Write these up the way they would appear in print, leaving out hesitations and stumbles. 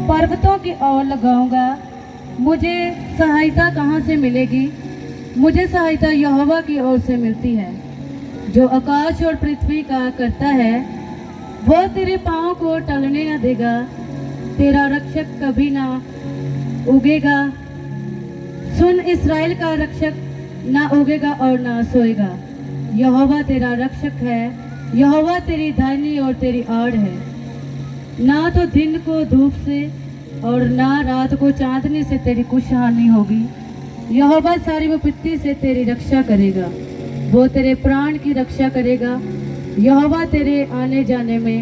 पर्वतों की ओर लगाऊंगा, मुझे सहायता कहाँ से मिलेगी? मुझे सहायता यहोवा की ओर से मिलती है, जो आकाश और पृथ्वी का करता है। वो तेरे पाँव को टलने न देगा, तेरा रक्षक कभी ना उगेगा। सुन, इस्राएल का रक्षक ना उगेगा और ना सोएगा। यहोवा तेरा रक्षक है, यहोवा तेरी दाहिनी और तेरी आड़ है। ना तो दिन को धूप से और ना रात को चांदनी से तेरी कुछ हानि होगी। यहोवा सारी विपत्ति से तेरी रक्षा करेगा, वो तेरे प्राण की रक्षा करेगा। यहोवा तेरे आने जाने में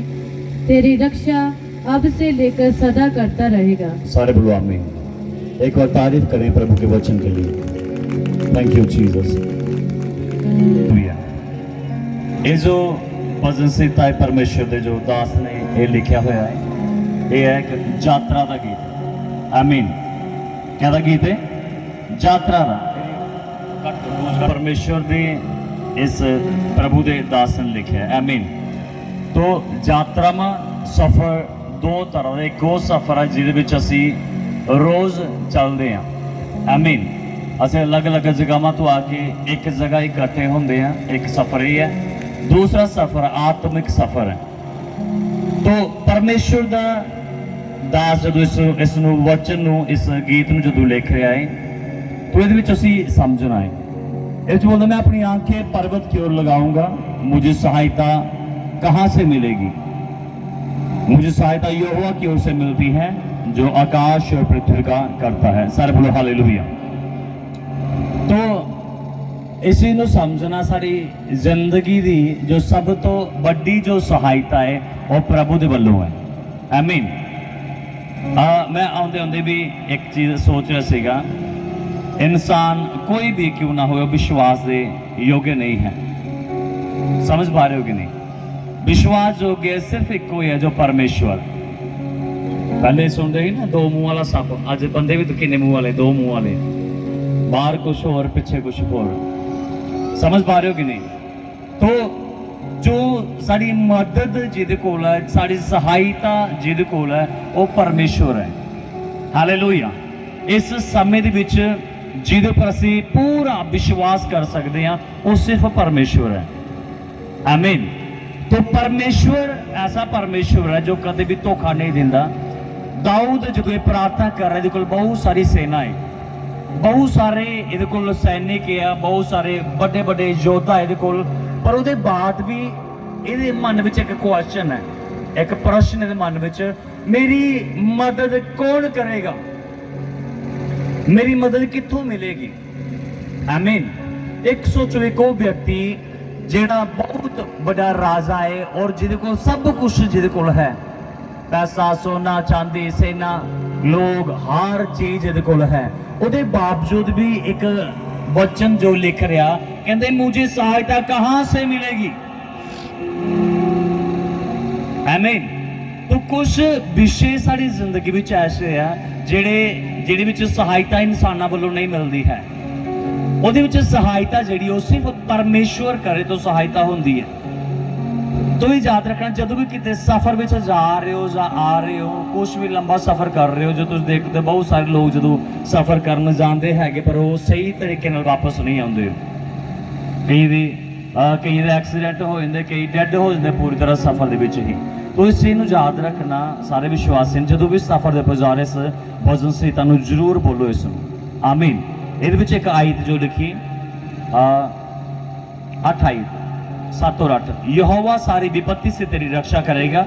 तेरी रक्षा अब से लेकर सदा करता रहेगा। सारे बोलो आमीन। एक बार तारीफ करें प्रभु के वचन के लिए। Thank you Jesus. ये जो भजन संहिता है परमेश्वर दे जो दास ने ये लिखा हुआ है, ये है एक यात्रा का गीत। आमीन। क्या गीत है? यात्रा का। परमेश्वर दे इस प्रभु दे दास ने लिखा है। आमीन। तो यात्रा में सफर दो तरह का, एक वो सफर है जिहदे असी रोज़ चलते हैं। आमीन। असें अलग अलग जगहों तो आके एक जगह इकट्ठे होंगे हैं, एक सफर ही है। दूसरा सफर आत्मिक सफर है। तो परमेश्वर का दास जो इस वचन इस गीत में जो लिख रहा है, तो ये समझना है। इस बोलता, मैं अपनी आंखें पर्वत की ओर लगाऊंगा, मुझे सहायता कहाँ से मिलेगी? मुझे सहायता यहोवा की ओर से मिलती है, जो आकाश और पृथ्वी का करता है। सारे बोलो हालेलुया। तो इसी नूं समझना, साड़ी जिंदगी दी जो सब तो बड़ी जो सहायता है वो प्रभु दे वल्लों है। आमीन। मैं आउंदे आउंदे भी एक चीज़ सोच रहा सीगा, इंसान कोई भी क्यों ना हो विश्वास दे योग्य नहीं है। समझ पा रहे हो कि नहीं? विश्वास योग्य सिर्फ एक कोई है, जो परमेश्वर। पहले सुनते ही ना, दो मुंह वाला सप। अज बंदे भी तो किन्ने मुंह वाले, दो मुंह वाले, बाहर कुछ और पीछे कुछ और। समझ पा रहे हो कि नहीं? तो जो साड़ी मदद जिहदे कोल है, साड़ी सहायता जिहदे कोल है, वो परमेश्वर है। हालेलुया। इस समय दे विच जिहदे पर असीं पूरा विश्वास कर सकते हैं, वो सिर्फ परमेश्वर है। आमीन। तो परमेश्वर ऐसा परमेश्वर है जो कदे भी धोखा नहीं दिंदा। दाऊद जो प्रार्थना कर रहा है, कोल बहुत सारी सेना है, बहुत सारे ये कोल सैनिक है, बहुत सारे बड़े बड़े योद्धा है कोल, पर उसके बाद भी ये मन में एक क्वेश्चन है, एक प्रश्न है मन में, मेरी मदद कौन करेगा? मेरी मदद कित्थों मिलेगी? आमीन। एक सोचो, एक वो व्यक्ति जेड़ा बहुत बड़ा राजा है और जिहदे कोल सब कुछ जिहदे कोल है, पैसा, सोना, चांदी, सेना, लोग, हर चीज जिहदे कोल है, उसके बावजूद भी एक वचन जो लिख रहा, कहते मुझे सहायता कहां से मिलेगी? आमीन। तो कुछ विषय साड़ी जिंदगी में ऐसे है जेड़े विच सहायता इंसानां वालों नहीं मिलती है। ਉਹਦੇ ਵਿੱਚ सहायता ਜਿਹੜੀ ਉਹ सिर्फ परमेश्वर करे तो सहायता होती है। तो ही याद रखना, जो भी कितने सफर में जा रहे हो या आ रहे हो, कुछ भी लंबा सफर कर रहे हो, जो तुम देखते बहुत सारे लोग जो सफर करने जाते हैं पर वो सही तरीके नाल वापस नहीं आते। कई एक्सीडेंट हो जाते, कई डेड हो जाते पूरी तरह सफर के विच ही। तो इस चीज़ को याद रखना सारे विश्वासी, जो भी सफर के जा रहे इस भजन संहिता जरूर बोलो इस। आमीन। ये एक आयत जो लिखी 8 आयत 7 और 8, यहोवा सारी विपत्ति से तेरी रक्षा करेगा,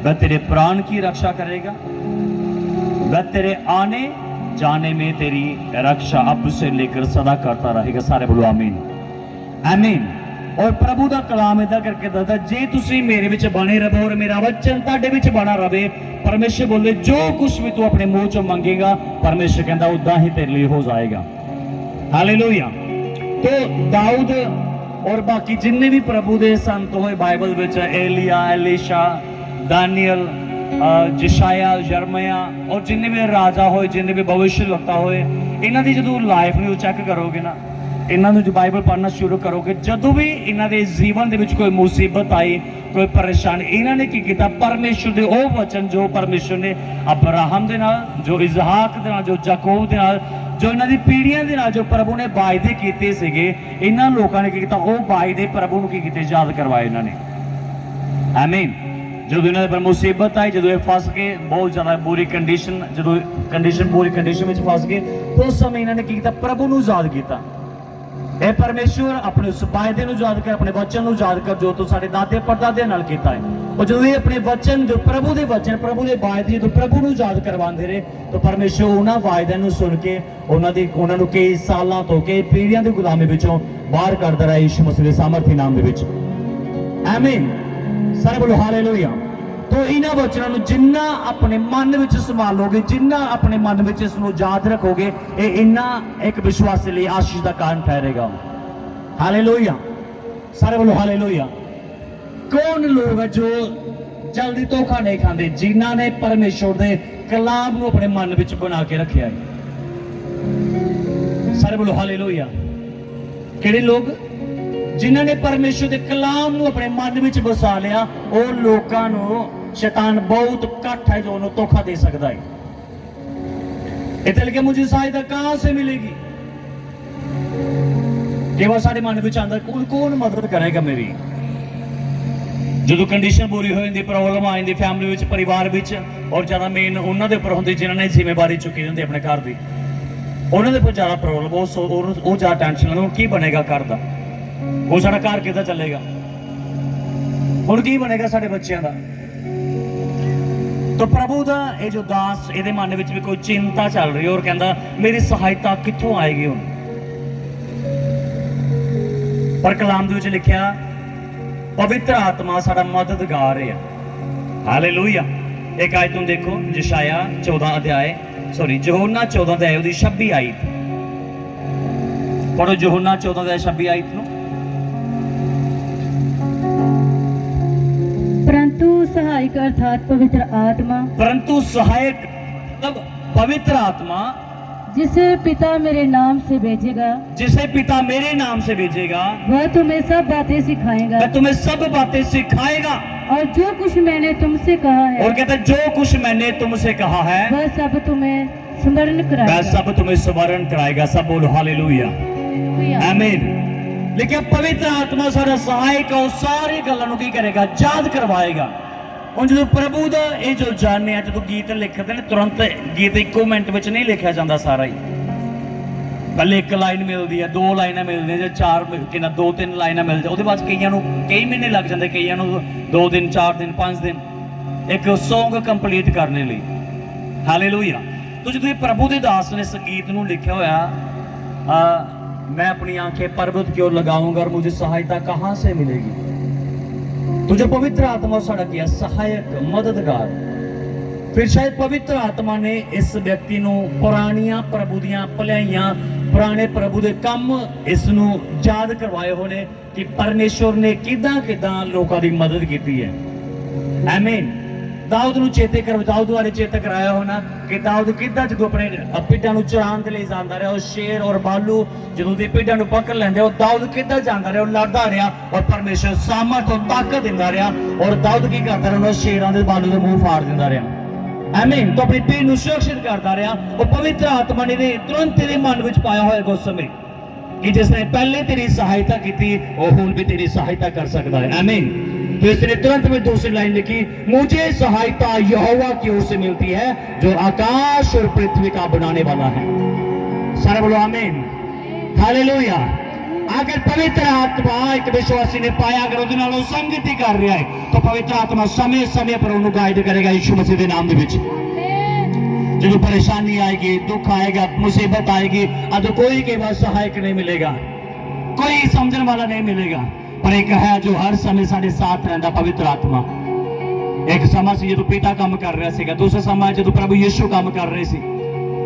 वह तेरे प्राण की रक्षा करेगा, वह तेरे आने जाने में तेरी रक्षा अब से लेकर सदा करता रहेगा। सारे बोलो आमीन। आमीन। और प्रभु का कलाम इदा करके दसदा, जे तुसी मेरे विच बने रहो और मेरा वचन तुहाडे विच बना रहे, परमेश्वर बोले जो कुछ भी तू अपने मुंह चों मंगेगा, परमेश्वर कहता उदा ही तेरे लिए हो जाएगा। हालेलुया। तो दाऊद और बाकी जिन्ने भी प्रभु दे संत होए बाइबल विच, एलिया, एलीशा, दानियल, जिशाया, यरमया और जिन्ने भी राजा होए, जिन्ने भी भविष्यवक्ता होए, इन्हां दी जदों लाइफ नूं चेक करोगे ना, ਇਹਨਾਂ ਨੂੰ ਜੋ ਬਾਈਬਲ ਪੜ੍ਹਨਾ ਸ਼ੁਰੂ ਕਰੋਗੇ, ਜਦੋਂ ਵੀ ਇਹਨਾਂ ਦੇ ਜੀਵਨ ਦੇ ਵਿੱਚ ਕੋਈ ਮੁਸੀਬਤ ਆਈ, ਕੋਈ ਪਰੇਸ਼ਾਨੀ, ਇਹਨਾਂ ਨੇ ਕੀ ਕੀਤਾ? ਪਰਮੇਸ਼ਰ ਦੇ ਉਹ ਵਚਨ ਜੋ ਪਰਮੇਸ਼ਰ ਨੇ ਅਬਰਾਹਮ ਦੇ ਨਾਲ, ਜੋ ਇਜ਼ਹਾਕ ਦੇ ਨਾਲ, ਜੋ ਯਾਕੂਬ ਦੇ ਨਾਲ, ਜੋ ਇਹਨਾਂ ਦੀ ਪੀੜ੍ਹੀਆਂ ਦੇ ਨਾਲ ਜੋ ਪ੍ਰਭੂ ਨੇ ਵਾਅਦੇ ਕੀਤੇ ਸੀਗੇ, ਇਹਨਾਂ ਲੋਕਾਂ ਨੇ ਕੀ ਕੀਤਾ? ਉਹ ਵਾਅਦੇ ਪ੍ਰਭੂ ਨੂੰ ਕੀ ਕੀਤੇ? ਯਾਦ ਕਰਵਾਏ ਇਹਨਾਂ ਨੇ। ਆਮੀਨ। ਜਦੋਂ ਇਹਨਾਂ ਦੇ ਮੁਸੀਬਤ ਆਈ, ਜਦੋਂ ਇਹ ਫਸ ਗਏ ਬਹੁਤ ਜ਼ਿਆਦਾ ਬੁਰੀ ਕੰਡੀਸ਼ਨ, ਜਦੋਂ ਬੁਰੀ ਕੰਡੀਸ਼ਨ ਵਿੱਚ ਫਸ ਗਏ, ਉਸ ਸਮੇਂ ਇਹਨਾਂ ਨੇ ਕੀ ਕੀਤਾ? ਪ੍ਰਭੂ ਨੂੰ ਯਾਦ ਕੀਤਾ। ਇਹ ਪਰਮੇਸ਼ਵਰ ਆਪਣੇ ਉਸ ਵਾਅਦੇ ਨੂੰ ਯਾਦ ਕਰ, ਆਪਣੇ ਵਚਨ ਨੂੰ ਯਾਦ ਕਰ ਜੋ ਤੂੰ ਸਾਡੇ ਦਾਦੇ ਪੜਦਾਦਿਆਂ ਨਾਲ ਕੀਤਾ ਹੈ। ਉਹ ਜਦੋਂ ਇਹ ਆਪਣੇ ਵਚਨ, ਜੋ ਪ੍ਰਭੂ ਦੇ ਵਚਨ, ਪ੍ਰਭੂ ਦੇ ਵਾਅਦੇ ਜਦੋਂ ਪ੍ਰਭੂ ਨੂੰ ਯਾਦ ਕਰਵਾਉਂਦੇ ਰਹੇ, ਤਾਂ ਪਰਮੇਸ਼ਵਰ ਉਹਨਾਂ ਵਾਅਦਿਆਂ ਨੂੰ ਸੁਣ ਕੇ ਉਹਨਾਂ ਨੂੰ ਕਈ ਸਾਲਾਂ ਤੋਂ, ਕਈ ਪੀੜ੍ਹੀਆਂ ਦੀ ਗੁਲਾਮੀ ਵਿੱਚੋਂ ਬਾਹਰ ਕੱਢਦਾ ਰਿਹਾ ਯਿਸੂ ਮਸੀਹ ਦੇ ਸਾਮਰਥੀ ਨਾਮ ਦੇ ਵਿੱਚ। ਆਮੀਨ। ਸਾਰੇ ਬੋਲੋ ਹਾਲੇਲੂਇਆ। ਤੋ ਇਹਨਾਂ ਵਚਨਾਂ ਨੂੰ ਜਿੰਨਾ ਆਪਣੇ ਮਨ ਵਿੱਚ ਸੰਭਾਲੋਗੇ, ਜਿੰਨਾ ਆਪਣੇ ਮਨ ਵਿੱਚ ਇਸ ਨੂੰ ਯਾਦ ਰੱਖੋਗੇ, ਇਹ ਇੰਨਾ ਇੱਕ ਵਿਸ਼ਵਾਸੀ ਲਈ ਆਸ਼ੀਸ਼ ਦਾ ਕਾਰਨ ਠਹਿਰੇਗਾ। ਹਾਲੇਲੂਇਆ। ਸਾਰੇ ਬੋਲੋ ਹਾਲੇਲੂਇਆ। ਕੌਣ ਲੋਕ ਹੈ ਜੋ ਜਲਦੀ ਧੋਖਾ ਨਹੀਂ ਖਾਂਦੇ? ਜਿਨ੍ਹਾਂ ਨੇ ਪਰਮੇਸ਼ਵਰ ਦੇ ਕਲਾਮ ਨੂੰ ਆਪਣੇ ਮਨ ਵਿੱਚ ਬਣਾ ਕੇ ਰੱਖਿਆ ਹੈ। ਸਾਰੇ ਬੋਲੋ ਹਾਲੇਲੂਇਆ। ਕਿਹੜੇ ਲੋਕ? ਜਿਨ੍ਹਾਂ ਨੇ ਪਰਮੇਸ਼ਰ ਦੇ ਕਲਾਮ ਨੂੰ ਆਪਣੇ ਮਨ ਵਿੱਚ ਵਸਾ ਲਿਆ, ਉਹ ਲੋਕਾਂ ਨੂੰ शैतान बहुत घट है जो उन्हें धोखा दे सकता है। इतने लगे मुझे सहायता कहां से मिलेगी? केवल साढ़े मन में आता कौन कौन मदद करेगा मेरी? जो कंडीशन बुरी हो जाती, प्रॉब्लम आ जाती फैमिली में, परिवार में, और ज्यादा मेन उन्होंने उपर होंगी जिन्होंने जिम्मेवारी चुकी होंगी अपने घर की, उन्होंने पर ज्यादा प्रॉब्लम, वो ज्यादा टेंशन की बनेगा घर का, वो सारा घर कितना चलेगा, हुण की बनेगा साढ़े बच्चों का। तो प्रभु का ये जो दास, ये मन में भी कोई चिंता चल रही है और कहता मेरी सहायता कित्थों आएगी हुण? पर कलाम दे विच लिखिया पवित्र आत्मा साडा मददगार है। हालेलुया। एक आयत तुम देखो, यशाया 14 अध्याय, यूहन्ना 14 अध्याय उहदी 26 आयत पढ़ो। यूहन्ना 14 अध्याय 26 आयत नु। परंतु सहायक अर्थात पवित्र आत्मा, परंतु सहायक मतलब पवित्र आत्मा, जिसे पिता मेरे नाम से भेजेगा, जिसे पिता मेरे नाम से भेजेगा, वह तुम्हें सब बातें सिखाएगा, वह तुम्हें सब बातें सिखाएगा, और जो कुछ मैंने तुमसे कहा है, और कहता है जो कुछ मैंने तुमसे कहा है वह सब तुम्हें स्मरण वह कराएगा। सब तुम्हें स्मरण कराएगा। सब बोलो हालेलुया, आमीन। लेकिन पवित्र आत्मा सारा सहायक और सारी गल्लां की करेगा? याद करवाएगा। और जो प्रभु का ये जो जाने जो गीत लिखते हैं, तुरंत गीत इको मिनट में नहीं लिखा जाता सारा ही। पहले एक लाइन मिलती है, दो लाइना मिलती है, चार कि 2-3 लाइना मिल जाए, बाद कई महीने लग जाते, कई 2 दिन 4 दिन 5 दिन एक सॉन्ग कंप्लीट करने लिए। हालेलुया। तो जो प्रभु के दास ने इस गीत को लिखा होया, मैं अपनी आंखें पर्वत की ओर लगाऊंगा और मुझे सहायता कहां से मिलेगी? तो जो पवित्र आत्मा साड़ा किया सहायक, मददगार। फिर शायद पवित्र आत्मा ने इस व्यक्ति को पुरानियां प्रभु दियां भलाइयां, पुराने प्रभु के काम इसनू याद करवाए होने कि परमेश्वर ने किदां किदां लोगों की मदद की है। आमीन। दाऊद नूं चेते कर, दाऊद वाले चेते कराया होना कि दाऊद किदां जो अपने पिड्डां नूं चराण दे लई जांदा रहा, और शेर और बालू जदों दी पिड्डां नूं पकड़ लैंदे, और दाऊद किदां जांदा रहा, और लड़दा रहा, और परमेश्वर सामर्थ और ताकत दिंदा रहा, और दाऊद की करदा रहा? शेरां दे बालू दे मुंह फाड़ दिंदा रहा। आमीन। तो अपनी पीढ़ नूं सुरक्षित करदा रहा। और पवित्र आत्मा ने तुरंत तेरे मन विच पाया होएगा उस समय कि जिसने पहले तेरी सहायता की थी वो हुण भी तेरी सहायता कर सकता है। आमीन। तो इसने तुरंत में दूसरी लाइन लिखी, मुझे सहायता यहोवा की ओर से मिलती है जो आकाश और पृथ्वी का बनाने वाला है। सारे बोलो आमीन। हालेलुया। अगर पवित्र आत्मा एक विश्वासी ने पाया, अगर उहदे नाल संगति कर रहा है, तो पवित्र आत्मा समय समय पर उन्हें गाइड करेगा यीशु मसीह के नाम दे विच। जो परेशानी आएगी, दुख आएगा, मुसीबत आएगी, अब कोई के बाद सहायक नहीं मिलेगा, कोई समझने वाला नहीं मिलेगा, पर एक है जो हर समय साढ़े साथ रहता, पवित्र आत्मा। एक समय से जो पिता काम कर रहा है, दूसरा समय जो प्रभु यीशु काम कर रहे थे,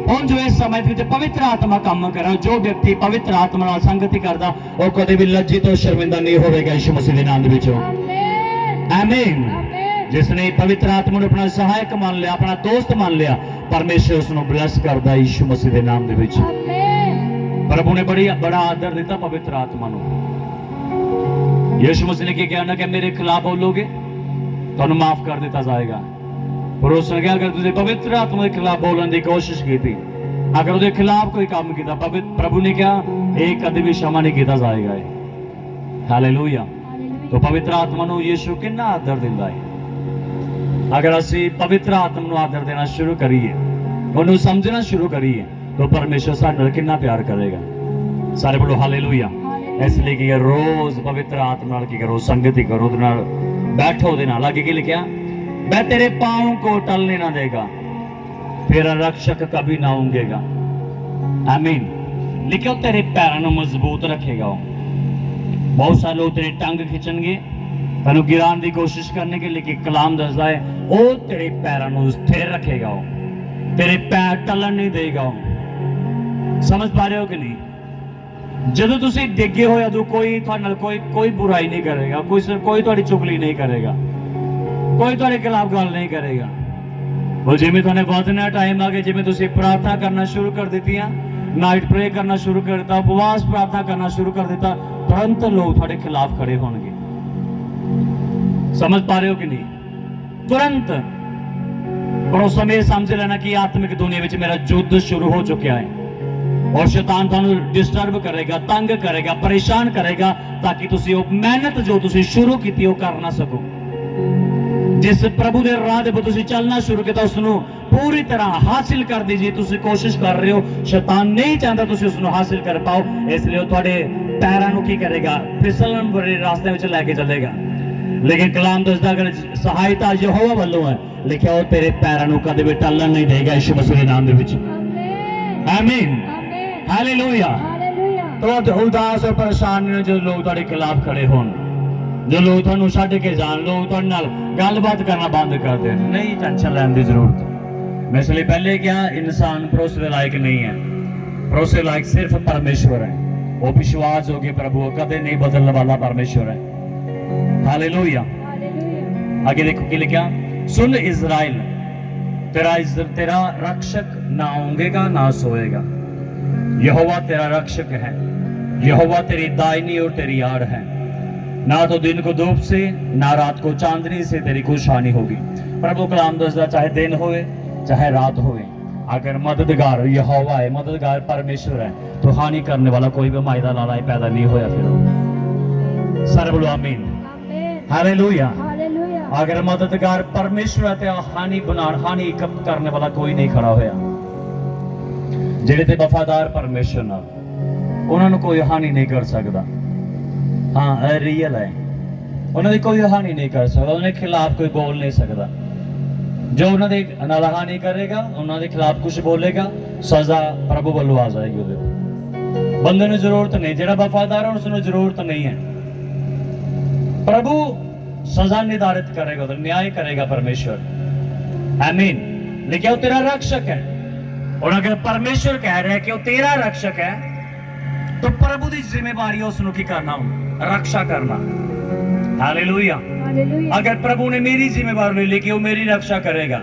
और जो इस समय पवित्र आत्मा काम कर रहा, जो व्यक्ति पवित्र आत्मा नाल संगति करता वो कभी भी लज्जित और शर्मिंदा नहीं होगा यीशु मसीह के नाम दे। आमीन। जिसने पवित्र आत्मा ने अपना सहायक मान लिया, अपना दोस्त मान लिया, परमेश्वर उसको ब्लेस करता यीशु मसीह के नाम दे। प्रभु ने बड़ा आदर दिता पवित्र आत्मा को। यीशु मसीह ने क्या ना कि मेरे खिलाफ बोलोगे तो माफ कर दिता जाएगा। पर उसने क्या, अगर तुझे पवित्र आत्मा के खिलाफ बोलने की कोशिश की थी, अगर उसके खिलाफ कोई काम किया, प्रभु ने क्या एक कभी भी क्षमा नहीं किया जाएगा। हालेलुया। तो पवित्र आत्मा को यीशु कितना आदर दिंदा है। अगर असी पवित्र आत्मा को आदर देना शुरू करिए, उन्हें समझना शुरू करिए, तो परमेश्वर साडे नाल कितना प्यार करेगा। सारे बोलो हालेलुया। इसलिए कि रोज पवित्र आत्मा नाल की करो, संगति करो, उहदे नाल बैठो। उहदे नाल आगे की लिखिया, मैं तेरे पांव को टलने ना देगा, तेरा रक्षक कभी ना ऊंघेगा। आमीन। लिखो तेरे पैरों को मजबूत रखेगा। बहुत सारे लोग तेरे टंग खिंचणगे, तेन गिराने की कोशिश करने के लिए। कलाम दसदा है वो तेरे पैरों को स्थिर रखेगा, तेरे पैर टलन नहीं देगा। समझ पा रहे हो कि नहीं? ਜਦੋਂ ਤੁਸੀਂ ਡਿੱਗੇ ਹੋਏ ਉਦੋਂ ਕੋਈ ਤੁਹਾਡੇ ਨਾਲ ਕੋਈ ਬੁਰਾਈ ਨਹੀਂ ਕਰੇਗਾ, ਕੋਈ ਤੁਹਾਡੀ ਚੁਗਲੀ ਨਹੀਂ ਕਰੇਗਾ, ਕੋਈ ਤੁਹਾਡੇ ਖਿਲਾਫ ਗੱਲ ਨਹੀਂ ਕਰੇਗਾ। ਉਹ ਜਿਵੇਂ ਤੁਹਾਨੂੰ ਵਧਣਾ ਟਾਈਮ ਆ ਗਿਆ, ਜਿਵੇਂ ਤੁਸੀਂ ਪ੍ਰਾਰਥਨਾ ਕਰਨਾ ਸ਼ੁਰੂ ਕਰ ਦਿੱਤੀਆਂ, ਨਾਈਟ ਪ੍ਰੇ ਕਰਨਾ ਸ਼ੁਰੂ ਕਰ ਦਿੱਤਾ, ਉਪਵਾਸ ਪ੍ਰਾਰਥਨਾ ਕਰਨਾ ਸ਼ੁਰੂ ਕਰ ਦਿੱਤਾ, ਤੁਰੰਤ ਲੋਕ ਤੁਹਾਡੇ ਖਿਲਾਫ ਖੜੇ ਹੋਣਗੇ। समझ पा रहे हो कि नहीं? तुरंत। पर उस समय समझ लेना कि आत्मिक दुनिया में मेरा युद्ध शुरू हो चुका है और शैतान थानू डिस्टर्ब करेगा, तंग करेगा, परेशान करेगा, ताकि तुसी वो मेहनत जो तुसी शुरू की वो कर ना सको। जिस प्रभु के राह दे पर तुसी चलना शुरू किया उसनू पूरी तरह हासिल कर दीजिए। तुसी कोशिश कर रहे हो, शैतान नहीं चाहता तुसी उसनू हासिल कर पाओ, इसलिए वो तुहाडे पैरां नू की करेगा, फिसलन भरे रास्ते में लेके चलेगा। लेकिन कलाम दसदा अगर सहायता यहोवा वालों है, लिखा हो तेरे पैरों को कदे भी टलन नहीं देगा। यीशु मसीह के नाम दे विच आमीन, हालेलुया। तो उदास और परेशान ने जो लोग तुहाडे खिलाफ खड़े होन, जो लोग तुहानू छड्ड के जान, लोग तुहाडे नाल गलबात करना बंद कर देन, नहीं टेंशन लैण दी जरूरत। मैं इसलिए पहले क्या, इंसान भरोसे के लायक नहीं है, भरोसे के लायक सिर्फ परमेश्वर है। वो विश्वास हो कि प्रभु कदे नहीं बदलने वाला परमेश्वर है। हालेलुया। आगे देखो कि लिखा, सुन इज़राइल, तेरा रक्षक ना ऊँघेगा ना सोएगा। यहोवा तेरा रक्षक है, यहोवा तेरी दाहिनी और तेरी आड़ है। ना तो दिन को धूप से ना रात को चांदनी से तेरी कुछ हानि होगी। प्रभु कलाम दसदा, चाहे दिन होए चाहे रात होए, अगर मददगार यहोवा है, मददगार परमेश्वर है, तो हानि करने वाला कोई भी मायदा लाला पैदा नहीं होया। फिर सारे बोलो आमीन, हालेलुया। अगर मददगार परमेश्वर है तो हानि करने वाला कोई नहीं खड़ा होया। जेड़े ते वफादार परमेश्वर नाल, उन्होंने कोई हानि नहीं कर सकता। हाँ रियल है, उन्होंने कोई हानि नहीं कर सकता, उन्हें खिलाफ कोई बोल नहीं सकता। जो उन्होंने नाल हानि करेगा, उन्होंने खिलाफ कुछ बोलेगा, सजा प्रभु वालों आ जाएगी। उहदे बंदे नूं जरूरत नहीं, जेड़ा वफादार है उसनूं जरूरत नहीं है। प्रभु सजा निर्धारित करेगा, तो न्याय करेगा परमेश्वर। आमीन। लेकिन वो तेरा रक्षक है, और अगर परमेश्वर कह रहा है कि वो तेरा रक्षक है, तो प्रभु की जिम्मेवारी है उसनूं की करना, रक्षा करना। हालेलुया। अगर प्रभु ने मेरी जिम्मेवारी ले ली कि वो मेरी रक्षा करेगा,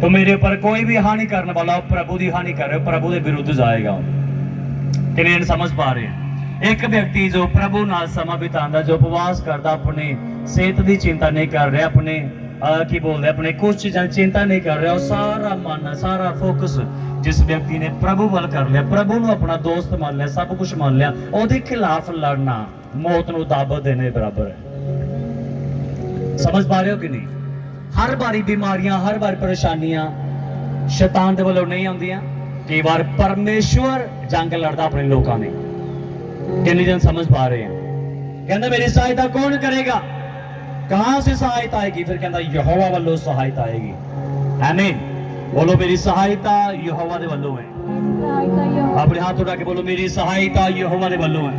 तो मेरे ऊपर कोई भी हानि करने वाला प्रभु की हानि करे, प्रभु के विरुद्ध जाएगा। किन्हें समझ पा रहे हैं? एक व्यक्ति जो प्रभु नाल समा बितांदा, जो उपवास करता, अपनी सेहत की चिंता नहीं कर रहा, अपने की बोलते अपने कुछ चीज़ों चिंता नहीं कर रहा, और सारा मन सारा फोकस जिस व्यक्ति ने प्रभु वाल कर लिया, प्रभु को अपना दोस्त मान लिया, सब कुछ मान लिया, उसके खिलाफ लड़ना मौत को दावत देने बराबर है। समझ पा रहे हो कि नहीं? हर बारी बीमारियां, हर बार परेशानियां शैतान दे वालों नहीं आउंदियां, कई बार परमेश्वर जंग लड़ता अपने लोगों ने। कितने जन समझ पा रहे हैं? कहता मेरी सहायता कौन करेगा? कहां से सहायता आएगी? फिर कहता यहोवा वालों सहायता आएगी। आमीन। बोलो मेरी सहायता यहोवा दे वालों है। अपने हाथ उठा के बोलो मेरी सहायता यहोवा दे वालों है।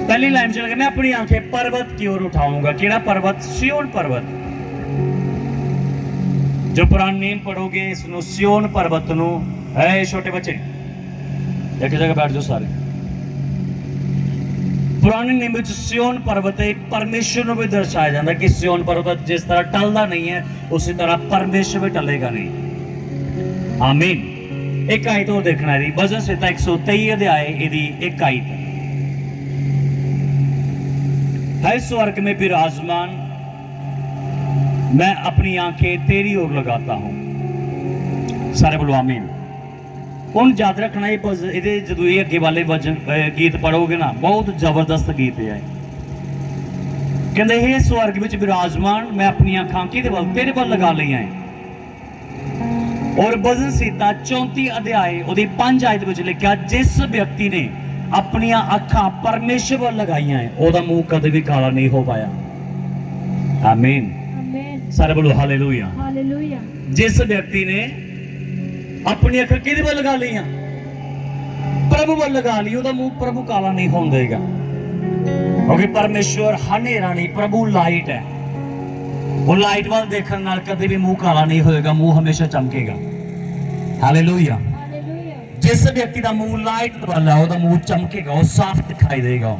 पहली लाइन चल मैं अपनी आंखें पर्वत की ओर उठाऊंगा। केड़ा पर्वत? सिय्योन पर्वत। जो पुरानी नीम पढ़ोगे इसनु सिय्योन पर्वत नु है। छोटे बच्चे एक जगह बैठ जाओ सारे। पुरानी नीम विच सिय्योन पर्वत एक परमेश्वर को भी दर्शाया जाता है कि सिय्योन पर्वत जिस तरह टलदा नहीं है उसी तरह परमेश्वर भी टलेगा नहीं। आमीन। ਇੱਕ ਆਇਤ ਹੋਰ ਦੇਖਣਾ ਇਹਦੀ, ਭਜਨ ਸੰਹਿਤਾ 123 ਅਧਿਆय ਇਹਦੀ ਇੱਕ आयत। है स्वर्ग में विराजमान, मैं अपनी आंखें तेरी ओर लगाता हूं। सारे बोलो आमीन। ਹੁਣ याद रखना ये ਜਦੋਂ ਇਹ ਅੱਗੇ ਵਾਲੇ ਗੀਤ ਪੜੋਗੇ ਨਾ, ਬਹੁਤ ਜ਼ਬਰਦਸਤ ਗੀਤ ਹੈ। ਕਹਿੰਦੇ ਇਹ ਸਵਰਗ ਵਿੱਚ ਵਿਰਾਜਮਾਨ, ਮੈਂ ਆਪਣੀਆਂ ਅੱਖਾਂ ਕਿਹਦੇ ਵੱਲ, ਤੇਰੇ ਵੱਲ ਲਗਾ ਲਈਆਂ ਹੈ। ਔਰ ਭਜਨ ਸੰਹਿਤਾ 34 ਅਧਿਆਏ ਉਹਦੀ 5 ਆਇਤ ਵਿੱਚ ਲਿਖਿਆ, ਜਿਸ ਵਿਅਕਤੀ ਨੇ ਆਪਣੀਆਂ ਅੱਖਾਂ ਪਰਮੇਸ਼ਰ ਵੱਲ ਲਗਾਈਆਂ ਹੈ, ਉਹਦਾ ਮੂੰਹ ਕਦੇ ਵੀ ਕਾਲਾ ਨਹੀਂ ਹੋ ਪਾਇਆ। ਆਮੀਨ। ਸਾਰੇ ਬੋਲੋ ਹਾਲੇਲੂਇਆ। हालेलुया। ਜਿਸ ਵਿਅਕਤੀ ਨੇ ਆਪਣੀ ਅੱਖਾਂ ਕਿਹਦੇ ਵੱਲ ਲਗਾ ਲਈਆਂ, ਪ੍ਰਭੂ ਵੱਲ ਲਗਾ ਲਈ, ਉਹਦਾ ਮੂੰਹ ਪ੍ਰਭੂ ਕਾਲਾ ਨਹੀਂ ਹੋਣ ਦੇਗਾ। ਕਿਉਂਕਿ ਪਰਮੇਸ਼ਵਰ ਹਨੇਰਾ ਨਹੀਂ, ਪ੍ਰਭੂ ਲਾਈਟ ਹੈ। ਉਹ ਲਾਈਟ ਵੱਲ ਦੇਖਣ ਨਾਲ ਕਦੇ ਵੀ ਮੂੰਹ ਕਾਲਾ ਨਹੀਂ ਹੋਏਗਾ, ਮੂੰਹ ਹਮੇਸ਼ਾ ਚਮਕੇਗਾ। ਹਾਲੇਲੂਇਆ। जिस व्यक्ति का मुंह लाइट वाला है, ਉਹਦਾ ਮੂੰਹ ਚਮਕੇਗਾ, ਉਹ ਸਾਫ਼ ਦਿਖਾਈ ਦੇਗਾ।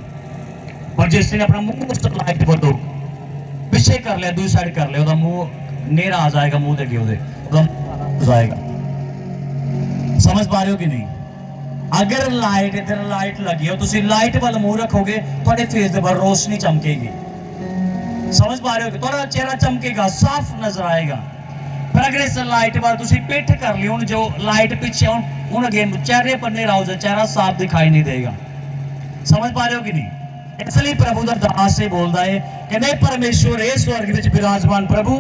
पर जिसने अपना मुंह उस लाइट वालों पीछे कर लिया, दूसरी साइड कर लिया, ਉਹਦਾ ਮੂੰਹ नेरा आ जाएगा, मुंह देखे ਉਹਦੇ जाएगा। समझ पा रहे हो कि नहीं? अगर लाइट इधर लाइट लगी हो, तुसी लाइट वाल मुंह रखोगे, ਤੁਹਾਡੇ फेस ਦੇ पर रोशनी चमकेगी। समझ पा रहे हो कि ਤੁਹਾਡਾ चेहरा चमकेगा, साफ नजर आएगा। पर अगर इस लाइट वाल तुसी पिठ कर ली, जो लाइट पीछे हूं अगे चेहरे पर नेरा हो जाए, चेहरा साफ दिखाई नहीं देगा। समझ पा रहे हो कि नहीं? इसलिए प्रभु दा दास से बोलता है, कहते परमेश्वर ए स्वर्ग विच विराजमान प्रभु,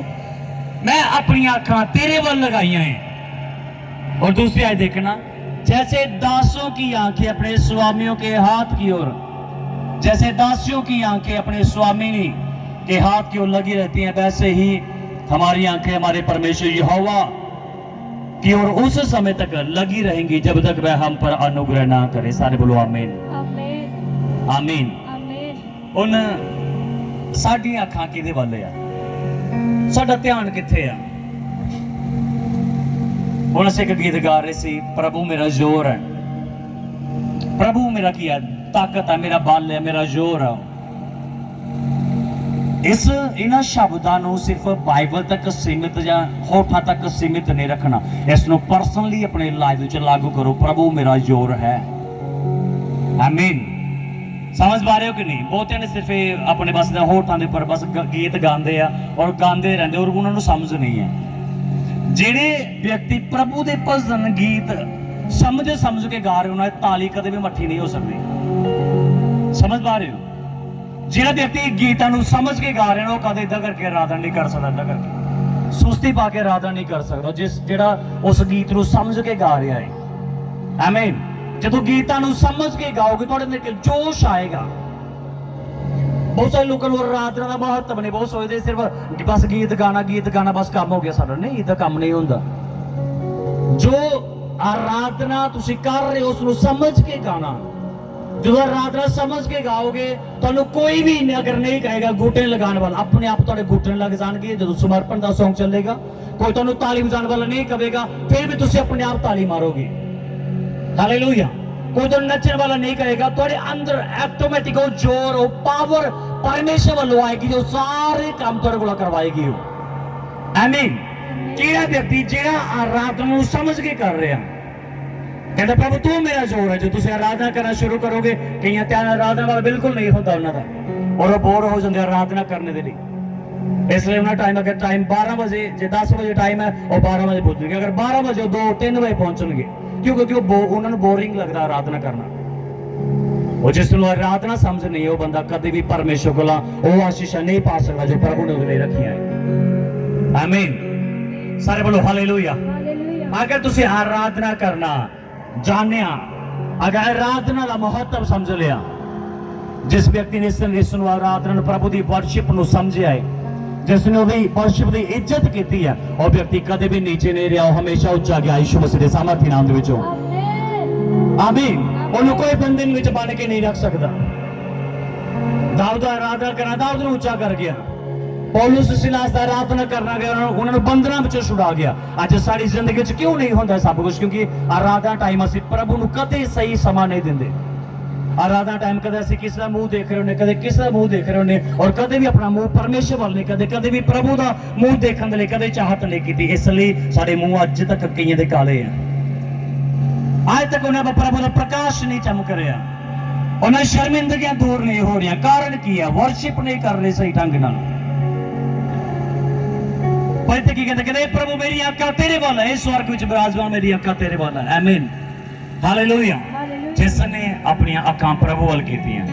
मैं अपनी आंखां तेरे वल लगाइयां हैं। और दूसरी आयत देखना, जैसे दासों की आंखें अपने स्वामियों के हाथ की ओर, जैसे दासियों की आंखें अपने स्वामी के हाथ की ओर लगी रहती हैं, वैसे ही हमारी आंखें हमारे परमेश्वर यहोवा की ओर उस समय तक लगी रहेंगी जब तक वह हम पर अनुग्रह ना करे। सारे बोलो आमीन। आमीन। आमीन। आमीन। ਹੁਣ ਸਾਡੀਆਂ ਅੱਖਾਂ ਕਿਹਦੇ ਵੱਲ ਆ, ਸਾਡਾ ਧਿਆਨ ਕਿੱਥੇ ਆ? ਹੁਣ ਅਸੀਂ ਇੱਕ ਗੀਤ ਗਾ ਰਹੇ ਸੀ, ਪ੍ਰਭੂ ਮੇਰਾ ਜ਼ੋਰ ਹੈ, ਪ੍ਰਭੂ ਮੇਰਾ ਕੀ ਹੈ, ਤਾਕਤ ਹੈ, ਮੇਰਾ ਬਲ ਹੈ, ਮੇਰਾ ਜ਼ੋਰ ਹੈ। ਇਹਨਾਂ ਸ਼ਬਦਾਂ ਨੂੰ ਸਿਰਫ ਬਾਈਬਲ ਤੱਕ ਸੀਮਿਤ ਜਾਂ ਹੋਠਾਂ ਤੱਕ ਸੀਮਿਤ ਨਹੀਂ ਰੱਖਣਾ, ਇਸ ਨੂੰ ਪਰਸਨਲੀ ਆਪਣੇ ਲਾਈਫ ਵਿੱਚ ਲਾਗੂ ਕਰੋ। ਪ੍ਰਭੂ ਮੇਰਾ ਜ਼ੋਰ ਹੈ। ਆਮੀਨ। समझ पा रहे हो कि नहीं? बहुतियां ने सिर्फ अपने बस होठां दे पर बस गीत गाते हैं और गाते रहते, और उन्होंने समझ नहीं है। ਜਿਹੜੇ व्यक्ति प्रभु के भजन गीत समझ के गा रहे, उन्होंने ताली कदे भी मट्ठी नहीं हो सकती। समझ पा रहे हो? ਜਿਹੜਾ व्यक्ति गीतां नूं समझ के गा रहे हैं, वो कदे इदा करके आराधना नहीं कर सकता, इदा करके सुस्ती पा के आराधना नहीं कर सकता। ਜਿਹੜਾ उस गीत नूं समझ के गा रहा है। आमीन। ਜਦੋਂ ਗੀਤਾਂ ਨੂੰ ਸਮਝ ਕੇ ਗਾਓਗੇ, ਤੁਹਾਡੇ ਅੰਦਰ ਜੋਸ਼ ਆਏਗਾ। ਬਹੁਤ ਸਾਰੇ ਲੋਕਾਂ ਨੂੰ ਆਰਾਧਨਾ ਦਾ ਮਹੱਤਵ ਨਹੀਂ, ਬਹੁਤ ਸੋਚਦੇ ਸਿਰਫ ਬਸ ਗੀਤ ਗਾਣਾ ਬਸ ਕੰਮ ਹੋ ਗਿਆ ਸਾਡਾ। ਨਹੀਂ, ਇਹਦਾ ਕੰਮ ਨਹੀਂ ਹੁੰਦਾ। ਜੋ ਆਰਾਧਨਾ ਤੁਸੀਂ ਕਰ ਰਹੇ ਹੋ, ਉਸ ਨੂੰ ਸਮਝ ਕੇ ਗਾਣਾ। ਜਦੋਂ ਆਰਾਧਨਾ ਸਮਝ ਕੇ ਗਾਓਗੇ, ਤੁਹਾਨੂੰ ਕੋਈ ਵੀ ਅਗਰ ਨਹੀਂ ਕਹੇਗਾ ਗੂਟੇ ਲਗਾਉਣ ਵਾਲਾ, ਆਪਣੇ ਆਪ ਤੁਹਾਡੇ ਗੂਟੇ ਲੱਗ ਜਾਣਗੇ। ਜਦੋਂ ਸਮਰਪਣ ਦਾ ਸੌਂਗ ਚੱਲੇਗਾ, ਕੋਈ ਤੁਹਾਨੂੰ ਤਾਲੀ ਵਜਾਉਣ ਵਾਲਾ ਨਹੀਂ ਕਹੇਗਾ, ਫਿਰ ਵੀ ਤੁਸੀਂ ਆਪਣੇ ਆਪ ਤਾਲੀ ਮਾਰੋਗੇ। हालेलुया। कोई तो नचने वाला नहीं कहेगा, थोड़े अंदर ऑटोमेटिक वो जोर वो पावर परमेश्वर वालों आएगी, जो सारे काम थोड़े को करवाएगी। आमीन। केड़ा व्यक्ति जेड़ा आराधना को समझ के कर रहे हैं, कहता प्रभु तू मेरा जोर है। जो तुम आराधना करना शुरू करोगे, कई ध्यान आराधना वाला बिल्कुल नहीं होता उन्होंने, और वो बोर हो जाते आराधना करने के लिए। इसलिए उन्हें टाइम, अगर टाइम 12 बजे जो 10 बजे टाइम है, वो 12 बजे पहुंचेंगे। अगर 12 बजे 2-3 बजे पहुंचेंगे, क्योंकि उन्होंने बोरिंग लगता आराधना करना। और जिसको आराधना समझ नहीं है, वो बंदा कभी भी परमेश्वर को वो आशीषा नहीं पा सकता जो प्रभु ने उसने रखी है। आमीन। सारे बोलो हालेलुया। अगर तुसी आराधना करना जानिया, अगर आराधना का महत्व समझ लिया, जिस व्यक्ति ने इस आराधना प्रभु की वर्शिप को समझिया है, जिसने वर्शिप की इज्जत की है, और व्यक्ति कदे भी नीचे नहीं रहा, हमेशा उच्चा गया यीशु मसीह के सामर्थ्य नाम दे विचों। आमीन। उन्हें कोई बंधन विच बन के नहीं रख सकता। दाऊद आराधना करना, दाऊद ने उच्चा कर गया। पौलुस सिलास दा आराधना करना गया, उन्होंने बंधना विचों छुड़ा गया। अज साडी जिंदगी च क्यों नहीं होता सब कुछ? क्योंकि आराधना टाइम असीं प्रभु नूं कदे सही समा नहीं दिंदे। आराधना टाइम कदे असीं किस दा मुंह देख रहे होने, कदे किस दा मुंह देख रहे होने, और कदे भी अपना मुंह परमेश्वर वाल नहीं, कदे भी प्रभु दा मुंह देखने के लिए कदे चाहत नहीं की। इसलिए साडे मुंह अज तक कईयां दे काले हैं। आज तक उन्हें प्रभु का प्रकाश नहीं चमक रहा, उन्हें शर्मिंदगियां दूर नहीं हो रही। कारण की है? वर्शिप नहीं कर रहे सही ढंग नाल। पढ़ते की कहते प्रभु मेरी अक्खां तेरे वाल है, इस स्वर्ग विच विराजमान मेरी अक्खां तेरे वाल है। आमीन, हालेलुया। जिसने अपनी अक्खां प्रभु वाल कीतियां,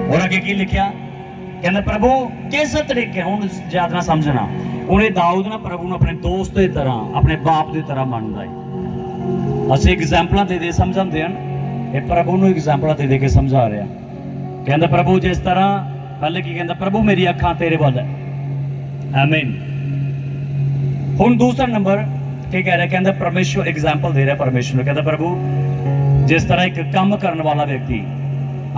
और अगे की लिखिया, कहंदा प्रभु किस तरीके, हुण याद ना समझना, उन्हें दाऊद ना प्रभु नूं अपने दोस्त की तरह, अपने बाप की तरह मानदा है। ਅਸੀਂ एग्जाम्पल दे समझाते हैं, ये प्रभु ਨੂੰ एग्जाम्पल दे के समझा रहा। कहता प्रभु जिस तरह पहले की कहता प्रभु मेरी अखां तेरे वाल है। आमीन। हुण दूसरा नंबर की कह रहा, कहता परमेश्वर एग्जाम्पल दे रहा परमेश्वर। कहता प्रभु जिस तरह एक काम करने वाला व्यक्ति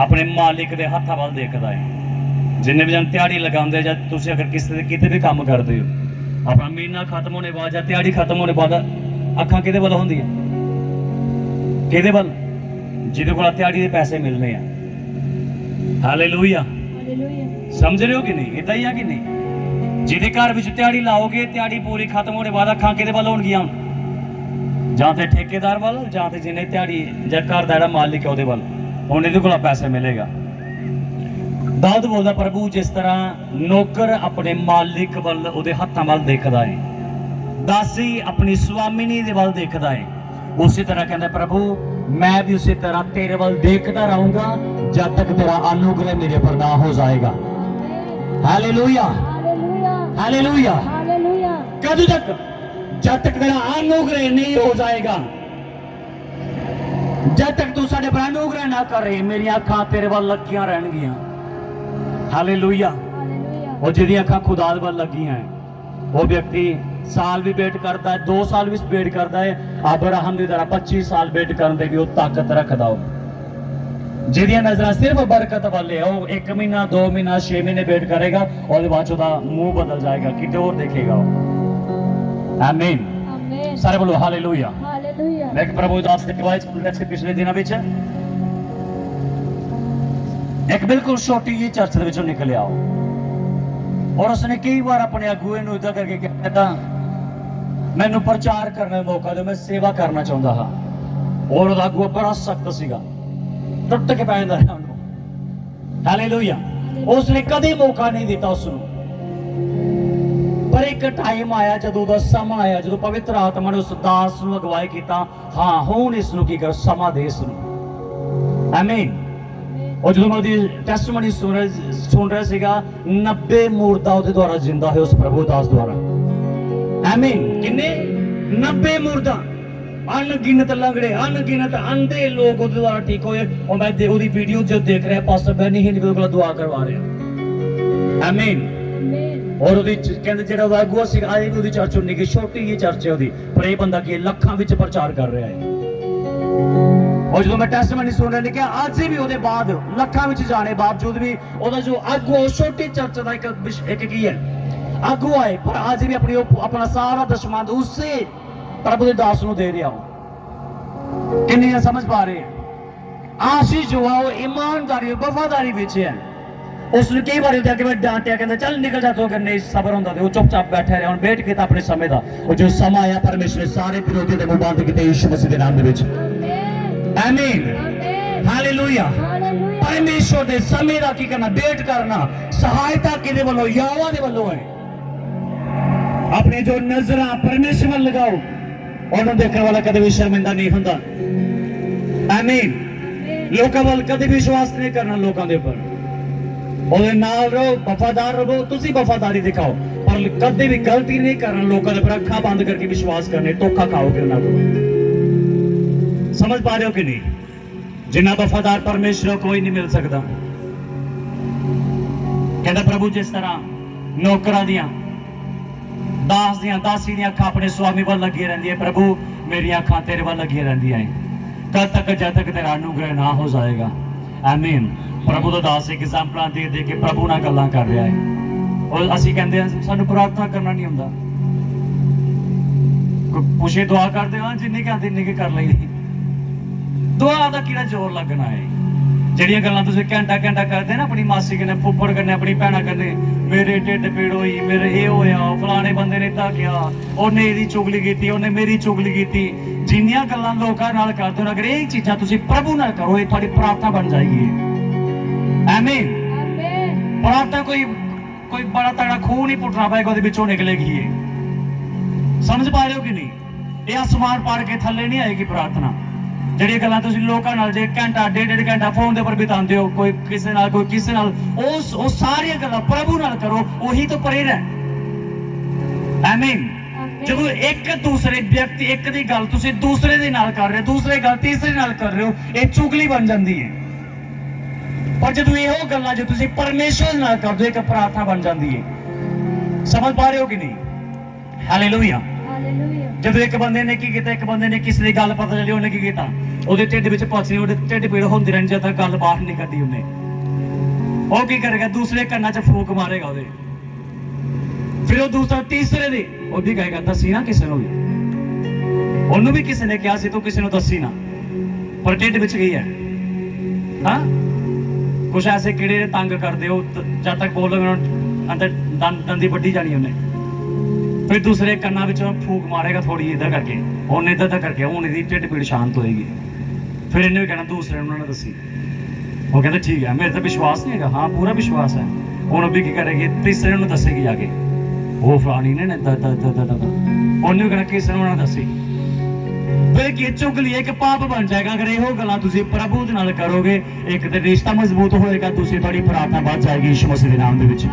अपने मालिक के हाथों वाल देखता है, जिन्हें भी जन दिहाड़ी लगाते या तुम अगर किसी कितने भी काम करते हो, अपना महीना खत्म होने बाद या दिहाड़ी खत्म होने बाद अखां किहदे वाल होंदी है? किहदे वाल? जिहदे कोल दिहाड़ी के पैसे मिलने हैं। हालेलुया, समझ रहे हो कि नहीं? इदां ही है कि नहीं? जिहदे घर विच दिहाड़ी लाओगे, दिहाड़ी पूरी खत्म होने बाद अखां किहदे वाल होणगियां? जां ते ठेकेदार वाल, जां ते जिन्हें दिहाड़ी जां घर दा जिहड़ा मालिक है उहदे वाल, हुण इहदे कोल पैसे मिलेगा। दाऊद बोलदा प्रभु जिस तरह नौकर अपने मालिक वाल उहदे हत्थां वाल देखदा है, दासी अपनी स्वामिनी दे वाल देखदा है, उसी तरह कहता प्रभु मैं भी उसी तरह तेरे वाल देखता रहूंगा जब तक तेरा अनुग्रह मेरे पर ना हो जाएगा। Hallelujah, hallelujah. कब तक? जब तक तेरा अनुग्रह नहीं हो जाएगा, जब तक तू साडे पर अनुग्रह ना करे, मेरी अखां तेरे वाल लगियां रहणगियां। हालेलुया। और जिहदी अखां खुदा दे वाल लगियां है, वो व्यक्ति साल भी वेट करता है, 2 साल भी वेट करता है। अब्राहम की तरह 25 साल वेट करने की वो ताकत रखता हो। जिहदियां नजर सिर्फ बरकत वाले है, वो 1 महीना 2 महीना 6 महीने वेट करेगा और बाद उसका मुंह बदल जाएगा, कितने और देखेगा वो। आमीन, सारे बोलो हालेलुया। मैं प्रभु दास के पिछले दिनों में एक बिल्कुल छोटी जी चर्च के विचों निकलिया और उसने कई बार अपने अगुए नूं इदां करके कहता मैनू प्रचार करने का मौका दो, मैं सेवा करना चाहता हाँ। और उसका अगुआ बड़ा सख्त सीगा, टुट के पैंदा रहा उन्होंने। हालेलुया। उसने कदे मौका नहीं दिता उसनूं, पर एक टाइम आया जदों दा समा आया, जदों पवित्र आत्मा ने उस दास नूं अगवाई कीता, हाँ हुण इसनूं की कर, समा दे इसनूं। आमीन। और जो टेस्टमनी सुन रहे सीगा, 90 मुर्दा उसके द्वारा जिंदा है उस प्रभु दास द्वारा। आमीन। किन्ने? 90 मुर्दा, अनगिनत लंगड़े, अनगिनत अंधे लोग उसके द्वारा ठीक होए। और मैं उसकी वीडियो जो देख रहे हैं, पास्टर बैनी ही बिल्कुल दुआ करवा रहे हैं। आमीन। और उसदी कहंदे जेड़ा उसदा अगुआ सीगा, आज भी उसदी चर्च उन्नी की छोटी जी चर्च है उसदी, पर ये बंदा की लखां विच प्रचार कर रहा है। और जो मैं टेस्टमनी सुन रहा लिखा, आज भी उसके बाद लखां विच जाने बावजूद भी उसदा जो अगुआ छोटी चर्च का एक की है अगुआ है, पर आज भी अपना सारा दशमंद उससे प्रभु के दास नूं दे रहा हो। किन्नी समझ पा रहे हैं? आशीष जो है वो ईमानदारी वफादारी विच है। उसने कई बार जाके मैं डांटिया, कहता चल निकल जा, तो नहीं सबर होंदा ते वो चुपचाप बैठा रहा। वेट किया अपने समय का, और जो समा आया परमेश्वर ने सारे विरोधी दे मुंह बंद किए यीशु मसीह के नाम दे विच। आमीन, हालेलुया। परमेश्वर दे समय का की करना, वेट करना, सहायता किदे वालों? यहोवा दे वालों है। अपने जो नजर परमेश्वर लगाओ, और देखने वाला कदे भी शर्मिंदा नहीं होंदा। आमीन। लोकां वाल कदे विश्वास नहीं करना, लोकां दे ऊपर ਉਹਦੇ ਨਾਲ ਰਹੋ, वफादार रहो, तुसी वफादारी दिखाओ, पर कदे भी गलती नहीं करना, लोगों के अखा बंद करके विश्वास करने, धोखा खाओगे ना। समझ पा रहे हो कि नहीं? जिन्ना वफादार परमेश्वर कोई नहीं मिल सकता। कहता प्रभु जिस तरह नौकरां दियां, दास दियां, दासी दियां अखां अपने स्वामी वाल लगी रहंदी है, प्रभु मेरी अखां तेरे वाल लगी रहंदी है, कद तक जब तक तेरा अनुग्रह ना हो जाएगा। आमीन। प्रभु का दास एक एग्जाम्पल दे दे के प्रभु नाल गल्लां कर रहा है। और असीं कहंदे हां सानूं प्रार्थना करना नहीं हुंदा, पुछे दुआ करदे हां, जिन्नी कहंदे इन्नी के कर लईदी। दुआ दा किहड़ा जोर लगना है? ਜਿਹੜੀਆਂ ਗੱਲਾਂ ਤੁਸੀਂ ਘੰਟਾ ਘੰਟਾ ਕਰਦੇ ਨਾ, ਆਪਣੀ ਮਾਸੀ ਕਨੇ, ਫੁੱਫੜ ਕਨੇ, ਆਪਣੀ ਭੈਣਾਂ ਕਨੇ, ਮੇਰੇ ਢਿੱਡ ਪੀੜ ਹੋਈ, ਮੇਰੇ ਇਹ ਹੋਇਆ, ਫਲਾਣੇ ਬੰਦੇ ਨੇ ਤਾਂ ਕਿਹਾ, ਉਹਨੇ ਇਹਦੀ ਚੁਗਲੀ ਕੀਤੀ, ਉਹਨੇ ਮੇਰੀ ਚੁਗਲੀ ਕੀਤੀ। ਜਿੰਨੀਆਂ ਗੱਲਾਂ ਲੋਕਾਂ ਨਾਲ ਕਰਦੇ ਹੋ, ਅਗਰ ਇਹ ਚੀਜ਼ਾਂ ਤੁਸੀਂ ਪ੍ਰਭੂ ਨਾਲ ਕਰੋ, ਇਹ ਤੁਹਾਡੀ ਪ੍ਰਾਰਥਨਾ ਬਣ ਜਾਏਗੀ। ਆਮੀਨ। ਪ੍ਰਾਰਥਨਾ ਕੋਈ ਬੜਾ ਤਗੜਾ ਖੂਹ ਨਹੀਂ ਪੁੱਟਣਾ ਪਏਗਾ, ਉਹਦੇ ਵਿੱਚੋਂ ਨਿਕਲੇਗੀ। ਇਹ ਸਮਝ ਪਾ ਰਹੇ ਹੋ ਕਿ ਨਹੀਂ? ਇਹ ਅਸਮਾਨ ਪਾੜ ਕੇ ਥੱਲੇ ਨਹੀਂ ਆਏਗੀ ਪ੍ਰਾਰਥਨਾ। ਜਿਹੜੀਆਂ ਗੱਲਾਂ ਤੁਸੀਂ ਲੋਕਾਂ ਨਾਲ ਜੇ ਘੰਟਾ ਡੇਢ ਘੰਟਾ ਫੋਨ ਦੇ ਉੱਪਰ ਬਿਤਾਉਂਦੇ ਹੋ, ਕੋਈ ਕਿਸੇ ਨਾਲ ਕੋਈ ਕਿਸੇ ਨਾਲ, ਉਹ ਸਾਰੀਆਂ ਗੱਲਾਂ ਪ੍ਰਭੂ ਨਾਲ ਕਰੋ, ਉਹੀ ਤਾਂ ਪਰੇ ਰਹਿ। ਆਮੀਨ। ਜਦੋਂ ਇੱਕ ਦੂਸਰੇ ਵਿਅਕਤੀ ਇੱਕ ਦੀ ਗੱਲ ਤੁਸੀਂ ਦੂਸਰੇ ਦੇ ਨਾਲ ਕਰ ਰਹੇ ਹੋ, ਦੂਸਰੇ ਗੱਲ ਤੀਸਰੇ ਨਾਲ ਕਰ ਰਹੇ ਹੋ, ਇਹ ਚੁਗਲੀ ਬਣ ਜਾਂਦੀ ਹੈ। ਪਰ ਜਦੋਂ ਇਹੋ ਗੱਲਾਂ ਜੇ ਤੁਸੀਂ ਪਰਮੇਸ਼ਵਰ ਨਾਲ ਕਰਦੇ ਹੋ, ਇੱਕ ਪ੍ਰਾਰਥਨਾ ਬਣ ਜਾਂਦੀ ਹੈ। ਸਮਝ ਪਾ ਰਹੇ ਹੋ ਕਿ ਨਹੀਂ? ਹਾਲੇਲੂਇਆ। ਜਦੋਂ ਇੱਕ ਬੰਦੇ ਨੇ ਕੀ ਕੀਤਾ, ਇੱਕ ਬੰਦੇ ਨੇ ਕਿਸੇ ਦੀ ਗੱਲ ਪਤਾ ਚੱਲੀ, ਉਹਨੇ ਕੀ ਕੀਤਾ, ਉਹਦੇ ਢਿੱਡ ਵਿੱਚ ਪਥਰੀ, ਉਹਦੇ ਢਿੱਡ ਪੀੜ ਹੁੰਦੀ ਰਹਿੰਦੀ ਜਦ ਤੱਕ ਗੱਲ ਬਾਹਰ ਨਹੀਂ ਕੱਢੀ ਉਹਨੇ। ਉਹ ਕੀ ਕਰੇਗਾ, ਦੂਸਰੇ ਕੰਨਾਂ 'ਚ ਫੂਕ ਮਾਰੇਗਾ ਉਹਦੇ। ਫਿਰ ਉਹ ਦੂਸਰਾ ਤੀਸਰੇ ਦੀ ਉਹ ਵੀ ਕਹੇਗਾ ਦੱਸੀ ਨਾ ਕਿਸੇ ਨੂੰ ਵੀ। ਉਹਨੂੰ ਵੀ ਕਿਸੇ ਨੇ ਕਿਹਾ ਸੀ ਤੂੰ ਕਿਸੇ ਨੂੰ ਦੱਸੀ ਨਾ, ਪਰ ਢਿੱਡ ਵਿੱਚ ਗਈ ਹੈ। ਹਾਂ, ਕੁਛ ਐਸੇ ਕੀੜੇ ਤੰਗ ਕਰਦੇ ਹੋ, ਜਦ ਤੱਕ ਬੋਲੋਗੇ ਅੰਦਰ ਦੰਦੀ ਵੱਢੀ ਜਾਣੀ ਉਹਨੇ। ਫਿਰ ਦੂਸਰੇ ਕੰਨਾਂ ਵਿੱਚੋਂ ਫੂਕ ਮਾਰੇਗਾ ਥੋੜੀ ਇੱਧਰ ਕਰਕੇ, ਉਹਨੇ ਇੱਧਰ ਕਰਕੇ, ਹੁਣ ਇਹਦੀ ਢਿੱਡ ਪੀੜ ਸ਼ਾਂਤ ਹੋਏਗੀ। ਫਿਰ ਇਹਨੇ ਵੀ ਕਹਿਣਾ ਦੂਸਰੇ ਨੂੰ ਨਾ ਦੱਸੀ। ਉਹ ਕਹਿੰਦਾ ਠੀਕ ਹੈ, ਮੇਰੇ ਤਾਂ ਵਿਸ਼ਵਾਸ ਨਹੀਂ ਹੈਗਾ। ਹਾਂ, ਪੂਰਾ ਵਿਸ਼ਵਾਸ ਹੈ। ਹੁਣ ਉਹ ਵੀ ਕੀ ਕਰੇਗੀ, ਤੀਸਰੇ ਨੂੰ ਦੱਸੇਗੀ ਜਾ ਕੇ, ਉਹ ਫਲਾਣੀ ਨੇ ਉਹਨੇ ਵੀ ਕਹਿਣਾ ਕਿਸੇ ਨੂੰ ਨਾ ਦੱਸੀ। ਫਿਰ ਕੀ ਚੁਗਲੀ ਇੱਕ ਪਾਪ ਬਣ ਜਾਏਗਾ। ਅਗਰ ਇਹੋ ਗੱਲਾਂ ਤੁਸੀਂ ਪ੍ਰਭੂ ਦੇ ਨਾਲ ਕਰੋਗੇ, ਇੱਕ ਤੇ ਰਿਸ਼ਤਾ ਮਜ਼ਬੂਤ ਹੋਏਗਾ, ਦੂਸਰੀ ਤੁਹਾਡੀ ਪ੍ਰਾਰਥਨਾ ਵੱਧ ਜਾਏਗੀ ਯਿਸੂ ਮਸੀਹ ਦੇ ਨਾਮ ਦੇ ਵਿੱਚ।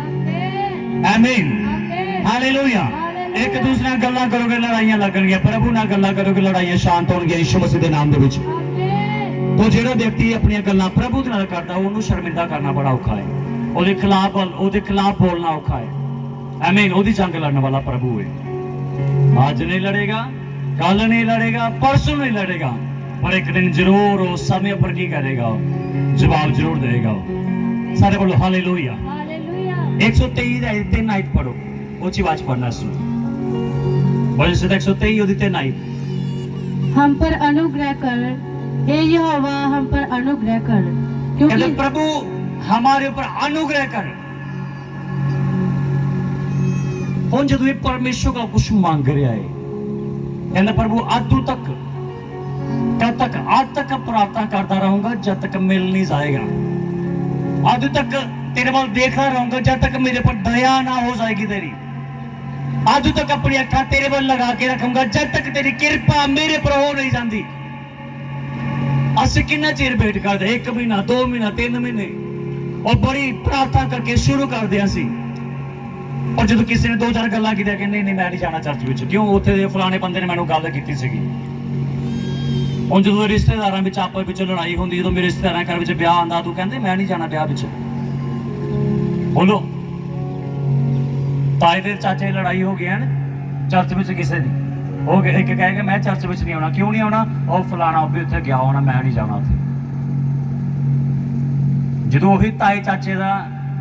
ਆਮੀਨ। ਹਾਲੇਲੂਇਆ। ਇੱਕ ਦੂਸਰੇ ਨਾਲ ਗੱਲਾਂ ਕਰੋਗੇ, ਲੜਾਈਆਂ ਲੱਗਣਗੀਆਂ। ਪ੍ਰਭੂ ਨਾਲ ਗੱਲਾਂ ਕਰੋਗੇ, ਲੜਾਈਆਂ ਸ਼ਾਂਤ ਹੋਣਗੀਆਂ ਯਿਸੂ ਮਸੀਹ ਦੇ ਨਾਮ ਦੇ ਵਿੱਚ। ਤੋ ਜਿਹੜਾ ਵਿਅਕਤੀ ਆਪਣੀਆਂ ਗੱਲਾਂ ਪ੍ਰਭੂ ਦੇ ਨਾਲ ਕਰਦਾ, ਉਹਨੂੰ ਸ਼ਰਮਿੰਦਾ ਕਰਨਾ ਬੜਾ ਔਖਾ ਹੈ। ਉਹਦੇ ਖਿਲਾਫ ਬੋਲਣਾ ਔਖਾ ਹੈ। ਆਮੀਨ। ਉਹਦੀ ਜੰਗ ਲੜਨ ਵਾਲਾ ਪ੍ਰਭੂ ਹੈ। ਅੱਜ ਨਹੀਂ ਲੜੇਗਾ, ਕੱਲ ਨਹੀਂ ਲੜੇਗਾ, ਪਰਸੋਂ ਨਹੀਂ ਲੜੇਗਾ, ਪਰ ਇੱਕ ਦਿਨ ਜ਼ਰੂਰ ਉਸ ਸਮੇਂ ਪਰ ਕੀ ਕਰੇਗਾ, ਜਵਾਬ ਜ਼ਰੂਰ ਦੇਗਾ। ਸਾਰੇ ਬੋਲੋ ਹਾਲੇਲੂਇਆ। 123 ਦਾ 3 ਆਇਤ ਪੜੋ, ਉੱਚੀ आवाज पढ़ना सुनो। बोलो से 123 ਉਹਦੀ 3 आयत। हम पर अनुग्रह कर, हे यहोवा हम पर अनुग्रह कर, कहते प्रभु हमारे ऊपर अनुग्रह कर। ਹੁਣ ਜਦੋਂ ਇਹ ਪਰਮੇਸ਼ਰ ਦਾ ਕੁਝ ਮੰਗ ਰਿਹਾ ਹੈ, ਕਹਿੰਦਾ ਪ੍ਰਭੂ ਅੱਜ ਤੱਕ ਪ੍ਰਾਰਥਨਾ ਕਰਦਾ ਰਹੂੰਗਾ ਜਦ ਤੱਕ ਮਿਲ ਨਹੀਂ ਜਾਏਗਾ। ਅੱਜ ਤੱਕ तेरे वाल देखा रहूंगा जब तक मेरे पर दया ना हो जाएगी तेरी। आज तक अपनी अखा तेरे वाल लगा के रखूंगा जब तक तेरी कृपा मेरे पर हो नहीं जाती। असं कितना चिर वेट करते, 1 महीना 2 महीना 3 महीने, और बड़ी प्रार्थना करके शुरू कर दिया सी। और जो किसी ने 2-4 गल्लां कीतियां कि नहीं मैं नहीं जाना चर्च विच, क्यों उत्थे दे फलाने बंदे ने मैनूं गल कीती सीगी। हुण जदों रिश्तेदारां विच आपस विच लड़ाई हुंदी, जदों मेरे रिश्तेदारां घर विच ब्याह आंदा, तूं कहंदे मैं नहीं जाना ब्याह विच। बोलो, ताए दे चाचे की लड़ाई हो गई है ना चर्च में किसी दी, हो गया एक कहेगा मैं चर्च में नहीं आना। क्यों नहीं आना? और फलाना भी उत्थे गया होना, मैं नहीं जाना उत्थे। जो उही ताए चाचे का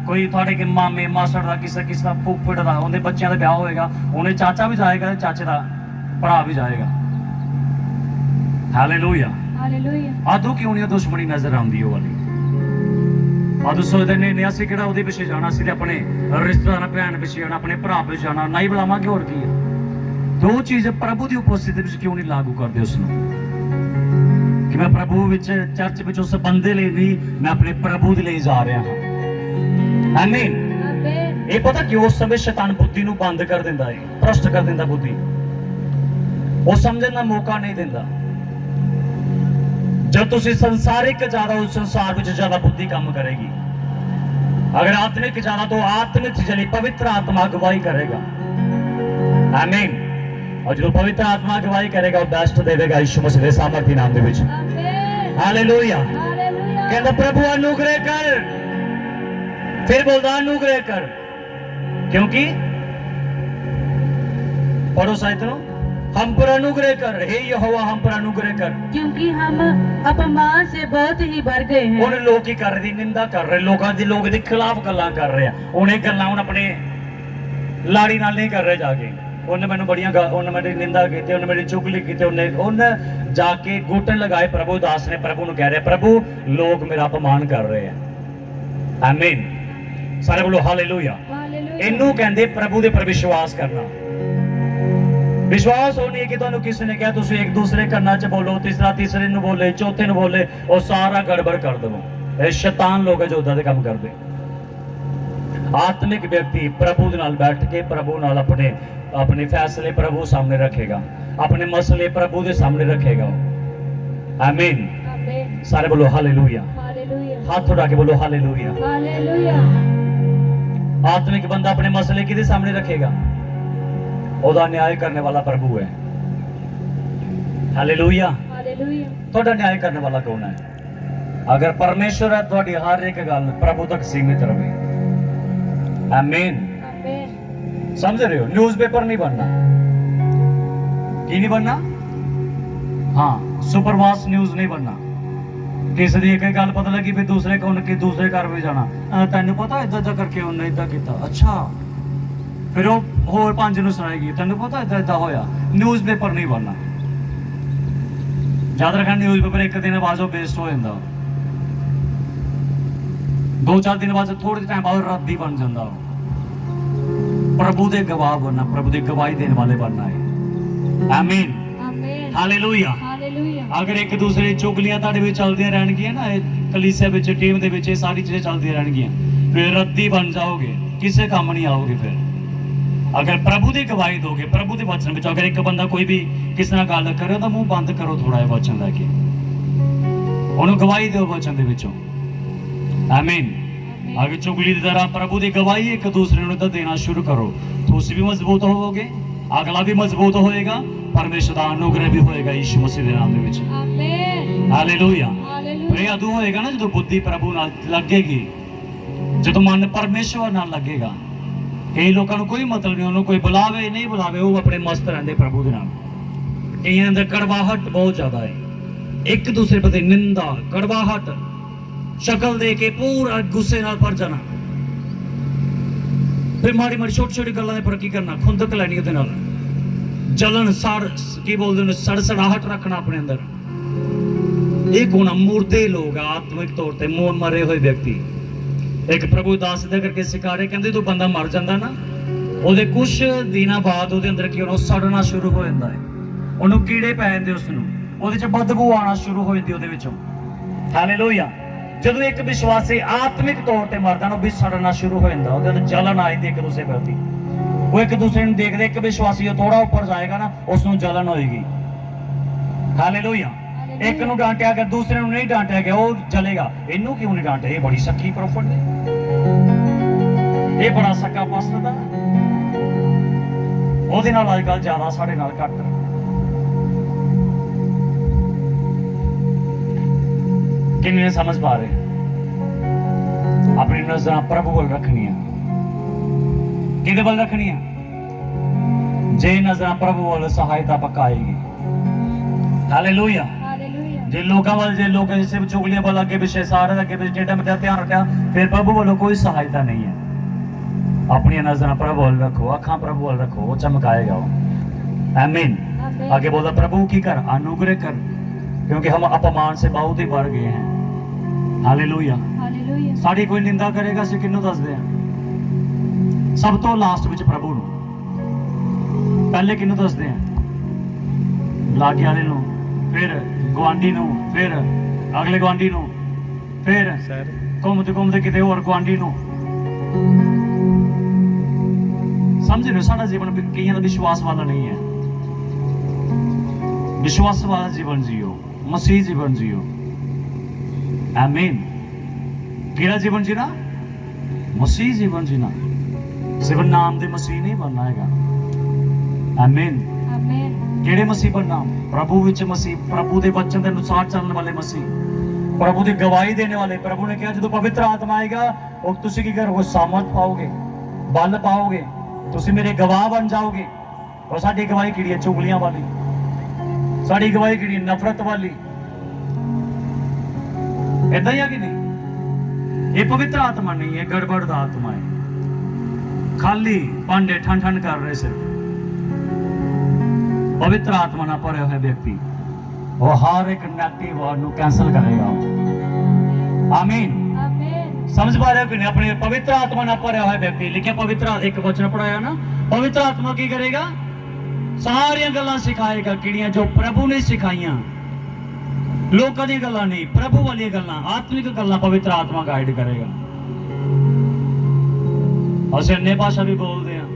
कोई थोड़े के मामे मासड़ का किसी का फूफड़ का उनके बच्चों का ब्याह होएगा, उन्हें चाचा भी जाएगा, चाचे का भरा भी जाएगा। हालेलुया। आदू क्यों नहीं दुश्मनी नजर आती वाली? आदू सोचते नहीं असं कि पिछे जाना, असं अपने रिश्तेदार भैन पिछे जाना, अपने भरा पिछे जाना, नहीं बुलावांगे होर की है। दो चीज प्रभु की उपस्थिति में क्यों नहीं लागू करते उसनों कि मैं प्रभु विच चर्च विच उस बंदे लिए नहीं, मैं अपने प्रभु के लिए जा रहा हाँ। आमीन। ये पता क्यों? उस समय शैतान बुद्धि नूं बंद कर दिंदा है, भ्रष्ट कर दिंदा बुद्धि, वो समझण दा मौका नहीं दिंदा। जब तुसी संसारिक ज्यादा, उस संसार में ज्यादा बुद्धि काम करेगी। अगर आत्मिक ज्यादा, तो आत्मिक चली पवित्र आत्मा अगुवाई करेगा। आमीन। और जो पवित्र आत्मा अगुवाई करेगा, वो बेस्ट देगा यीशु मसीह के सामर्थ्य नाम दे विच। हालेलुया। कहंदा प्रभु अनुग्रह कर, फिर बोलदा अनुग्रह कर, क्योंकि पढ़ो साइतों, हम पर अनुग्रह कर, हे यहोवा हम पर अनुग्रह कर, क्योंकि हम अपमान से बहुत ही बढ़ गए हैं। उन लोग की कर रहे, निंदा कर रहे, लोगों के खिलाफ गल्लां कर रहे हैं। उन्हें गल्लां अपने लाड़ी नाल नहीं कर रहे जाके। उन्हें मैंने बड़ियां उन्हें मेरी निंदा की, उन्हें मेरी चुगली की, उन्हें जाके घुटन लगाए। प्रभु दास ने प्रभु को कह रहे, प्रभु लोग मेरा अपमान कर रहे हैं। आमीन। सारे बोलो हालेलुया। ਇਹਨੂੰ ਕਹਿੰਦੇ ਪ੍ਰਭੂ ਦੇ ਪਰ ਵਿਸ਼ਵਾਸ ਕਰਨਾ। ਵਿਸ਼ਵਾਸ ਉਹ ਨਹੀਂ ਕਿ ਤੁਹਾਨੂੰ ਕਿਸੇ ਨੇ ਕਿਹਾ ਤੁਸੀਂ ਇੱਕ ਦੂਸਰੇ ਕੰਨਾਂ 'ਚ ਬੋਲੋ, ਤੀਸਰੇ ਨੂੰ ਬੋਲੇ, ਚੌਥੇ ਨੂੰ ਬੋਲੇ, ਉਹ ਸਾਰਾ ਗੜਬੜ ਕਰ ਦੇਵੋ। ਇਹ ਸ਼ੈਤਾਨ ਲੋਕ ਹੈ ਜੋ ਉਦਾਂ ਦੇ ਕੰਮ ਕਰਦੇ। ਆਤਮਿਕ ਵਿਅਕਤੀ ਪ੍ਰਭੂ ਦੇ ਨਾਲ ਬੈਠ ਕੇ ਪ੍ਰਭੂ ਨਾਲ ਆਪਣੇ ਫੈਸਲੇ ਪ੍ਰਭੂ ਸਾਹਮਣੇ ਰੱਖੇਗਾ, ਆਪਣੇ ਮਸਲੇ ਪ੍ਰਭੂ ਦੇ ਸਾਹਮਣੇ ਰੱਖੇਗਾ। ਆਮੀਨ। ਸਾਰੇ ਬੋਲੋ ਹਾਲੇਲੂਇਆ। ਹੱਥ ਉਠਾ ਕੇ ਬੋਲੋ ਹਾਲੇਲੂਇਆ। आत्मिक बंदा अपने मसले किसके सामने रखेगा? ओदा न्याय करने वाला प्रभु है। हालेलुया। थोड़ा न्याय करने वाला कौन है? अगर परमेश्वर है थोड़ी हर एक गल प्रभु तक सीमित रहे। आमीन। समझ रहे हो? न्यूज़पेपर नहीं बनना। की नहीं बनना? हाँ, सुपरफास्ट न्यूज़ नहीं बनना। किसी की एक गल पता लगी फिर दूसरे घर में जाना, तेन पता इदा इदा करके उन्हें इदा किया, अच्छा फिर वो होर पंज नूं सुनाएगी, तेन पता इदा इदा होया। न्यूज़ पेपर नहीं बनना। याद रखना, न्यूज़ पेपर एक दिन बाद वेस्ट हो जाता, 2-4 दिन बाद थोड़े टाइम बाद रद्दी बन जाता। प्रभु दे गवाह बनना, प्रभु की गवाही देने वाले बनना है। आमीन। हालेलुया। अगर एक दूसरे चुगलियां तुहाडे विच चलदियां रहणगियां ना, कलीसिया विच टीम दे विच सारी चीज़ें चलदियां रहणगियां, फिर रद्दी बन जाओगे, किसे काम नहीं आओगे। फिर अगर प्रभु की गवाही दोगे, प्रभु के वचन विच अगर एक बंदा कोई भी किसी नाल गल करे, उहदा मूँह बंद करो, थोड़ा जिहा वचन लैके उहनूं गवाही दो वचन दे विचों। आमीन। अगर चुगली की तरह प्रभु की गवाही एक दूसरे नूं देना शुरू करो, तुसीं भी मजबूत होवोगे, अगला भी मजबूत होएगा, परमेश्वर का अनुग्रह भी होएगा यीशु मसीह के नाम में। आमीन। हालेलुया। पर यह अदू होएगा ना जो बुद्धि प्रभु नाल लगेगी, जो मन परमेश्वर नाल लगेगा। कई लोगों को कोई मतलब नहीं, उन्होंने कोई बुलावे नहीं बुलावे, वो अपने मस्त रहते प्रभु के नाम। कई अंदर कड़वाहट बहुत ज्यादा है, एक दूसरे प्रति निंदा, कड़वाहट, शक्ल दे के पूरा गुस्से नाल भर जाना, फिर माड़ी माड़ी छोटी छोटी गल्लां पर की करना, खुंदक लैनी उहदे नाल, जलन सड़ की बोलते हैं, सड़सड़ाहट रखना अपने अंदर। एक होना मुर्दे लोग आत्मिक तौर पर मरे हुए व्यक्ति। एक प्रभु दास दे करके सिखा रहे, कहते जो बंदा मर जाता ना, ਉਹਦੇ कुछ दिनों बाद ਉਹਦੇ अंदर की होना, सड़ना शुरू हो जाता है, ਉਹਨੂੰ ਕੀੜੇ ਪੈ ਜਾਂਦੇ, ਉਸਨੂੰ ਉਹਦੇ ਚ ਬਦਬੂ ਆਣਾ ਸ਼ੁਰੂ ਹੋ ਜਾਂਦੀ ਉਹਦੇ ਵਿੱਚੋਂ। ਹਾਲੇਲੂਇਆ। ਜਦੋਂ ਇੱਕ ਵਿਸ਼ਵਾਸੀ ਆਤਮਿਕ ਤੌਰ ਤੇ ਮਰਦਾ ਨਾ, ਉਹ ਵੀ ਸੜਨਾ ਸ਼ੁਰੂ ਹੋ ਜਾਂਦਾ, ਉਹਦੇ ਅੰਦਰ ਜਲਨ ਆ ਜਾਂਦੀ ਇੱਕ ਦੂਸਰੇ ਪ੍ਰਤੀ। वो एक दूसरे को देखते, एक विश्वासी जो थोड़ा ऊपर जाएगा ना, उसको जलन होगी। हालेलुया। एक को डांटिया गया, दूसरे को नहीं डांटिया गया, वो जलेगा, इनू क्यों नहीं डांटे, ये बड़ी सखी प्रॉफिट है, ये बड़ा सक्का पास्टर दा, ओहदे नाल अजकल ज्यादा, साडे नाल घट। किन्ने समझ पा रहे? अपनी नजर प्रभु को रखनी है। किहदे वल रखनी है? जे नजर प्रभु वल सहायता पकाएगी। हालेलुया। जे लोकां वल, जे लोग जिसे चुगलियां वल अगे पिछे सारे अगे पिछे टेढ़ा मेढ़ा ध्यान रखा, फिर प्रभु वालों कोई सहायता नहीं है। अपनी नजर प्रभु वल रखो, अखां प्रभु वल रखो, वो चमकाएगा वो। आमीन। आगे बोलता प्रभु की कर, अनुग्रह कर, क्योंकि हम अपमान से बहुत ही बढ़ गए हैं। हालेलुया। साड़ी कोई निंदा करेगा, असीं किन्नू दसदे हां? सब तो लास्ट विच प्रभु नूं, पहले किन्नू दसदे हैं? लागे वाले नूं, फिर गुआंढी नूं, फिर अगले गुआंढी नूं, फिर घूमते घूमते किते होर गुआंढी नूं। समझ रहे हो? साडा जीवन कईयां दा विश्वास वाला नहीं है। विश्वास वाला जीवन जियो, मसीह जीवन जियो। आमीन। केड़ा जीवन जीना? मसीह जीवन जीना। सिर्फ नाम दे मसीह नहीं बनना हैगा। आमीन। केड़े मसीह बनना? प्रभु विच मसीह, प्रभु दे वचन दे अनुसार चलने वाले मसीह, प्रभु की गवाही देने वाले। प्रभु ने कहा जो पवित्र आत्मा आएगा, वो तुसी की करोगे? सामर्थ पाओगे, बल पाओगे, तुसी मेरे गवाह बन जाओगे। और साडी गवाही किहड़ी है? चुगलियां वाली। साडी गवाही किहड़ी है? नफरत वाली। इदां ही है कि नहीं? ये पवित्र आत्मा नहीं है, गड़बड़ दा आत्मा है। खाली भांडे ठन ठन कर रहे सिर्फ। पवित्र आत्मा ना भरे हुए व्यक्ति वो हर एक नेगेटिव वर्ड को कैंसल करेगा। आमीन। समझ पा रहे हो कि नहीं? अपने पवित्र आत्मा ना भरया हुआ व्यक्ति, लिखे पवित्र, एक वचन पढ़ाया ना, पवित्र आत्मा की करेगा? सारियां गल्लां सिखाएगा, किड़ियां जो प्रभु ने सिखाइयां, लोकां दी गल्लां नहीं, प्रभु वाली गल्लां, आत्मिक गल्लां पवित्र आत्मा गाइड करेगा। ਅਸੀਂ अन्य भाषा भी बोलते हैं,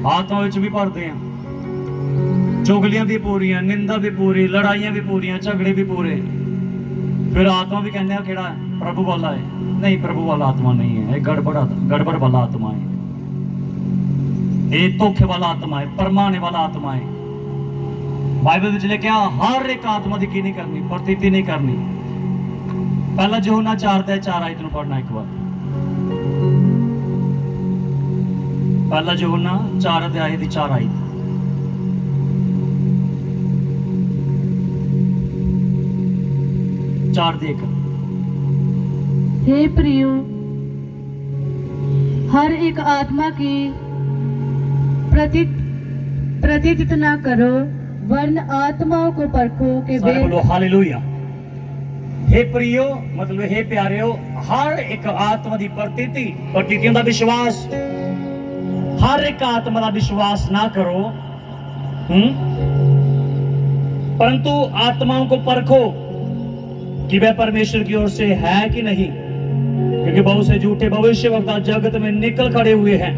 आत्मा विच भी भरते हैं, चुगलियां भी पूरियां, निंदा भी पूरी, लड़ाइयां भी पूरियां, झगड़े भी पूरे। फिर आत्मा भी कहने केड़ा है? प्रभु वाला है। नहीं, प्रभु वाला आत्मा नहीं है, ये गड़बड़ वाला आत्मा है, ये धोखे वाला आत्मा है, परमाने वाला आत्मा है। बाइबल में लिखा हर एक आत्मा की नहीं करनी, प्रतीति नहीं करनी। पहला यूहन्ना 4:4 आयत नूं पढ़ना एक बार। पहला यूहन्ना 4:4 आयत। हे प्रियो, हर एक आत्मा की प्रतित ना करो, वरन आत्माओं को परखो कि वे। बोलो हालेलुया। हे प्रियो मतलब हे प्यारियो, हर एक आत्मा की प्रतीति का विश्वास, हर एक आत्मा का विश्वास ना करो, परंतु आत्माओं को परखो कि वह परमेश्वर की ओर से है कि नहीं, क्योंकि बहुत से झूठे भविष्यवक्ता जगत में निकल खड़े हुए हैं।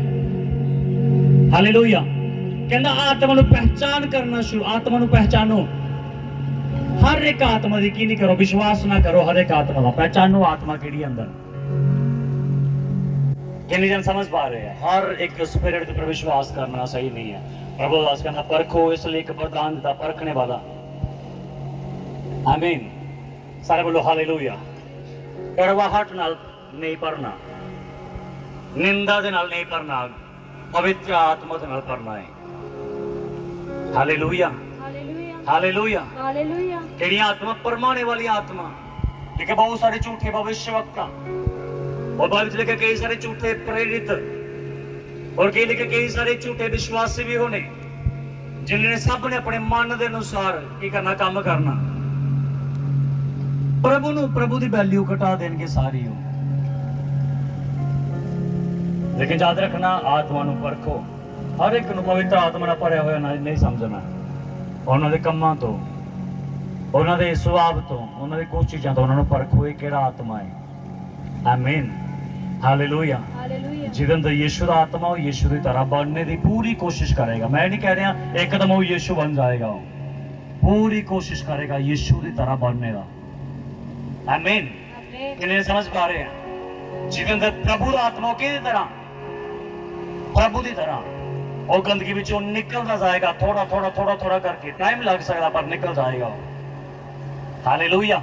हालेलुया। कहना आत्मा ਨੂੰ पहचान करना शुरू, आत्मा ਨੂੰ पहचानो। हर एक आत्मा की नहीं करो, विश्वास ना करो, हर एक आत्मा का पहचानो, आत्मा केड़ी अंदर। कितने जन समझ पा रहे हैं? हर एक स्पिरिट पर विश्वास करना सही नहीं है। प्रभु दास कहना परखो, इसलिए एक वरदान दिता परखने वाला। आमीन। सारे बोलो हालेलुया। कड़वाहट नाल नहीं पढ़ना, निंदा दे नाल नहीं पढ़ना, पवित्र आत्मा दे नाल पढ़ना है। Hallelujah, hallelujah, hallelujah. केड़ी आत्मा? परमाने वाली आत्मा। देखिए बहुत सारे झूठे भविष्यवक्ता, और बाइबल लिखे कई सारे झूठे प्रेरित, और कई लिखे कई सारे झूठे विश्वासी भी होने, जिन्होंने सब ने अपने मन के अनुसार की करना, काम करना, प्रभु की वैल्यू घटा देंगे सारी हो। लेकिन याद रखना, आत्मा नूं परखो। हर एक नूं पवित्र आत्मा नाल भरिया होया नहीं समझना। उन्हां दे कम्मां तो, उन्हां दे सुभाव तो, उन्हां दे कुछ चीज़ां तो उन्हां नूं परखो, ये किहड़ा आत्मा है। आमीन, हालेलुया। जिहदे अंदर यीशु दा आत्मा हो, यीशु की तरह बनने की पूरी कोशिश करेगा। मैं नहीं कह रहा एकदम वो यीशु बन जाएगा, पूरी कोशिश करेगा यीशु की तरह बनने का। आमीन। कितने समझ पा रहे हैं? जिहदे अंदर प्रभु दा आत्मा की तरह, प्रभु की तरह, और गंदगी विचों निकलता जाएगा, थोड़ा थोड़ा थोड़ा थोड़ा करके, टाइम लग सकता पर निकल जाएगा। हालेलुया।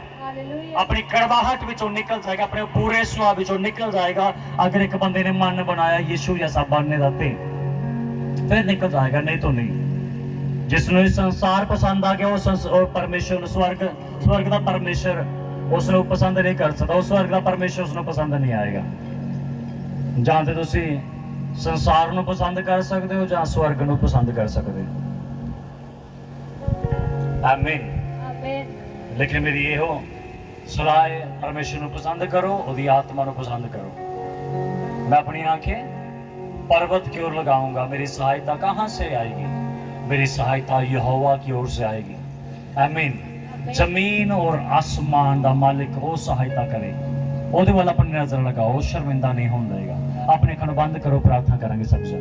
अपनी कड़वाहट विचों निकल जाएगा, अपने पूरे सुभाव विचों निकल जाएगा। अगर एक बंदे ने मन बनाया यीशु जैसा बनने का, फिर निकल जाएगा, नहीं तो नहीं। जिसने संसार पसंद आ गया, वो परमेश्वर स्वर्ग का परमेश्वर उसने पसंद नहीं कर सकता, उस स्वर्ग का परमेश्वर उसने पसंद नहीं आएगा। जानते तुसी संसार नूं पसंद कर सकते हो, जां स्वर्ग नूं पसंद कर सकते हो। आमीन। लेकिन मेरी ये हो सलाह है, परमेश्वर नूं पसंद करो, उसदी आत्मा नूं पसंद करो। मैं अपनी आंखें पर्वत की ओर लगाऊंगा, मेरी सहायता कहां से आएगी? मेरी सहायता यहोवा की ओर से आएगी। आमीन। जमीन और आसमान का मालिक वो सहायता करे, ਉਹਦੇ ਵੱਲ अपनी नजर लगाओ, शर्मिंदा नहीं होने देगा। अपने अखां बंद करो, प्रार्थना करेंगे सब जन।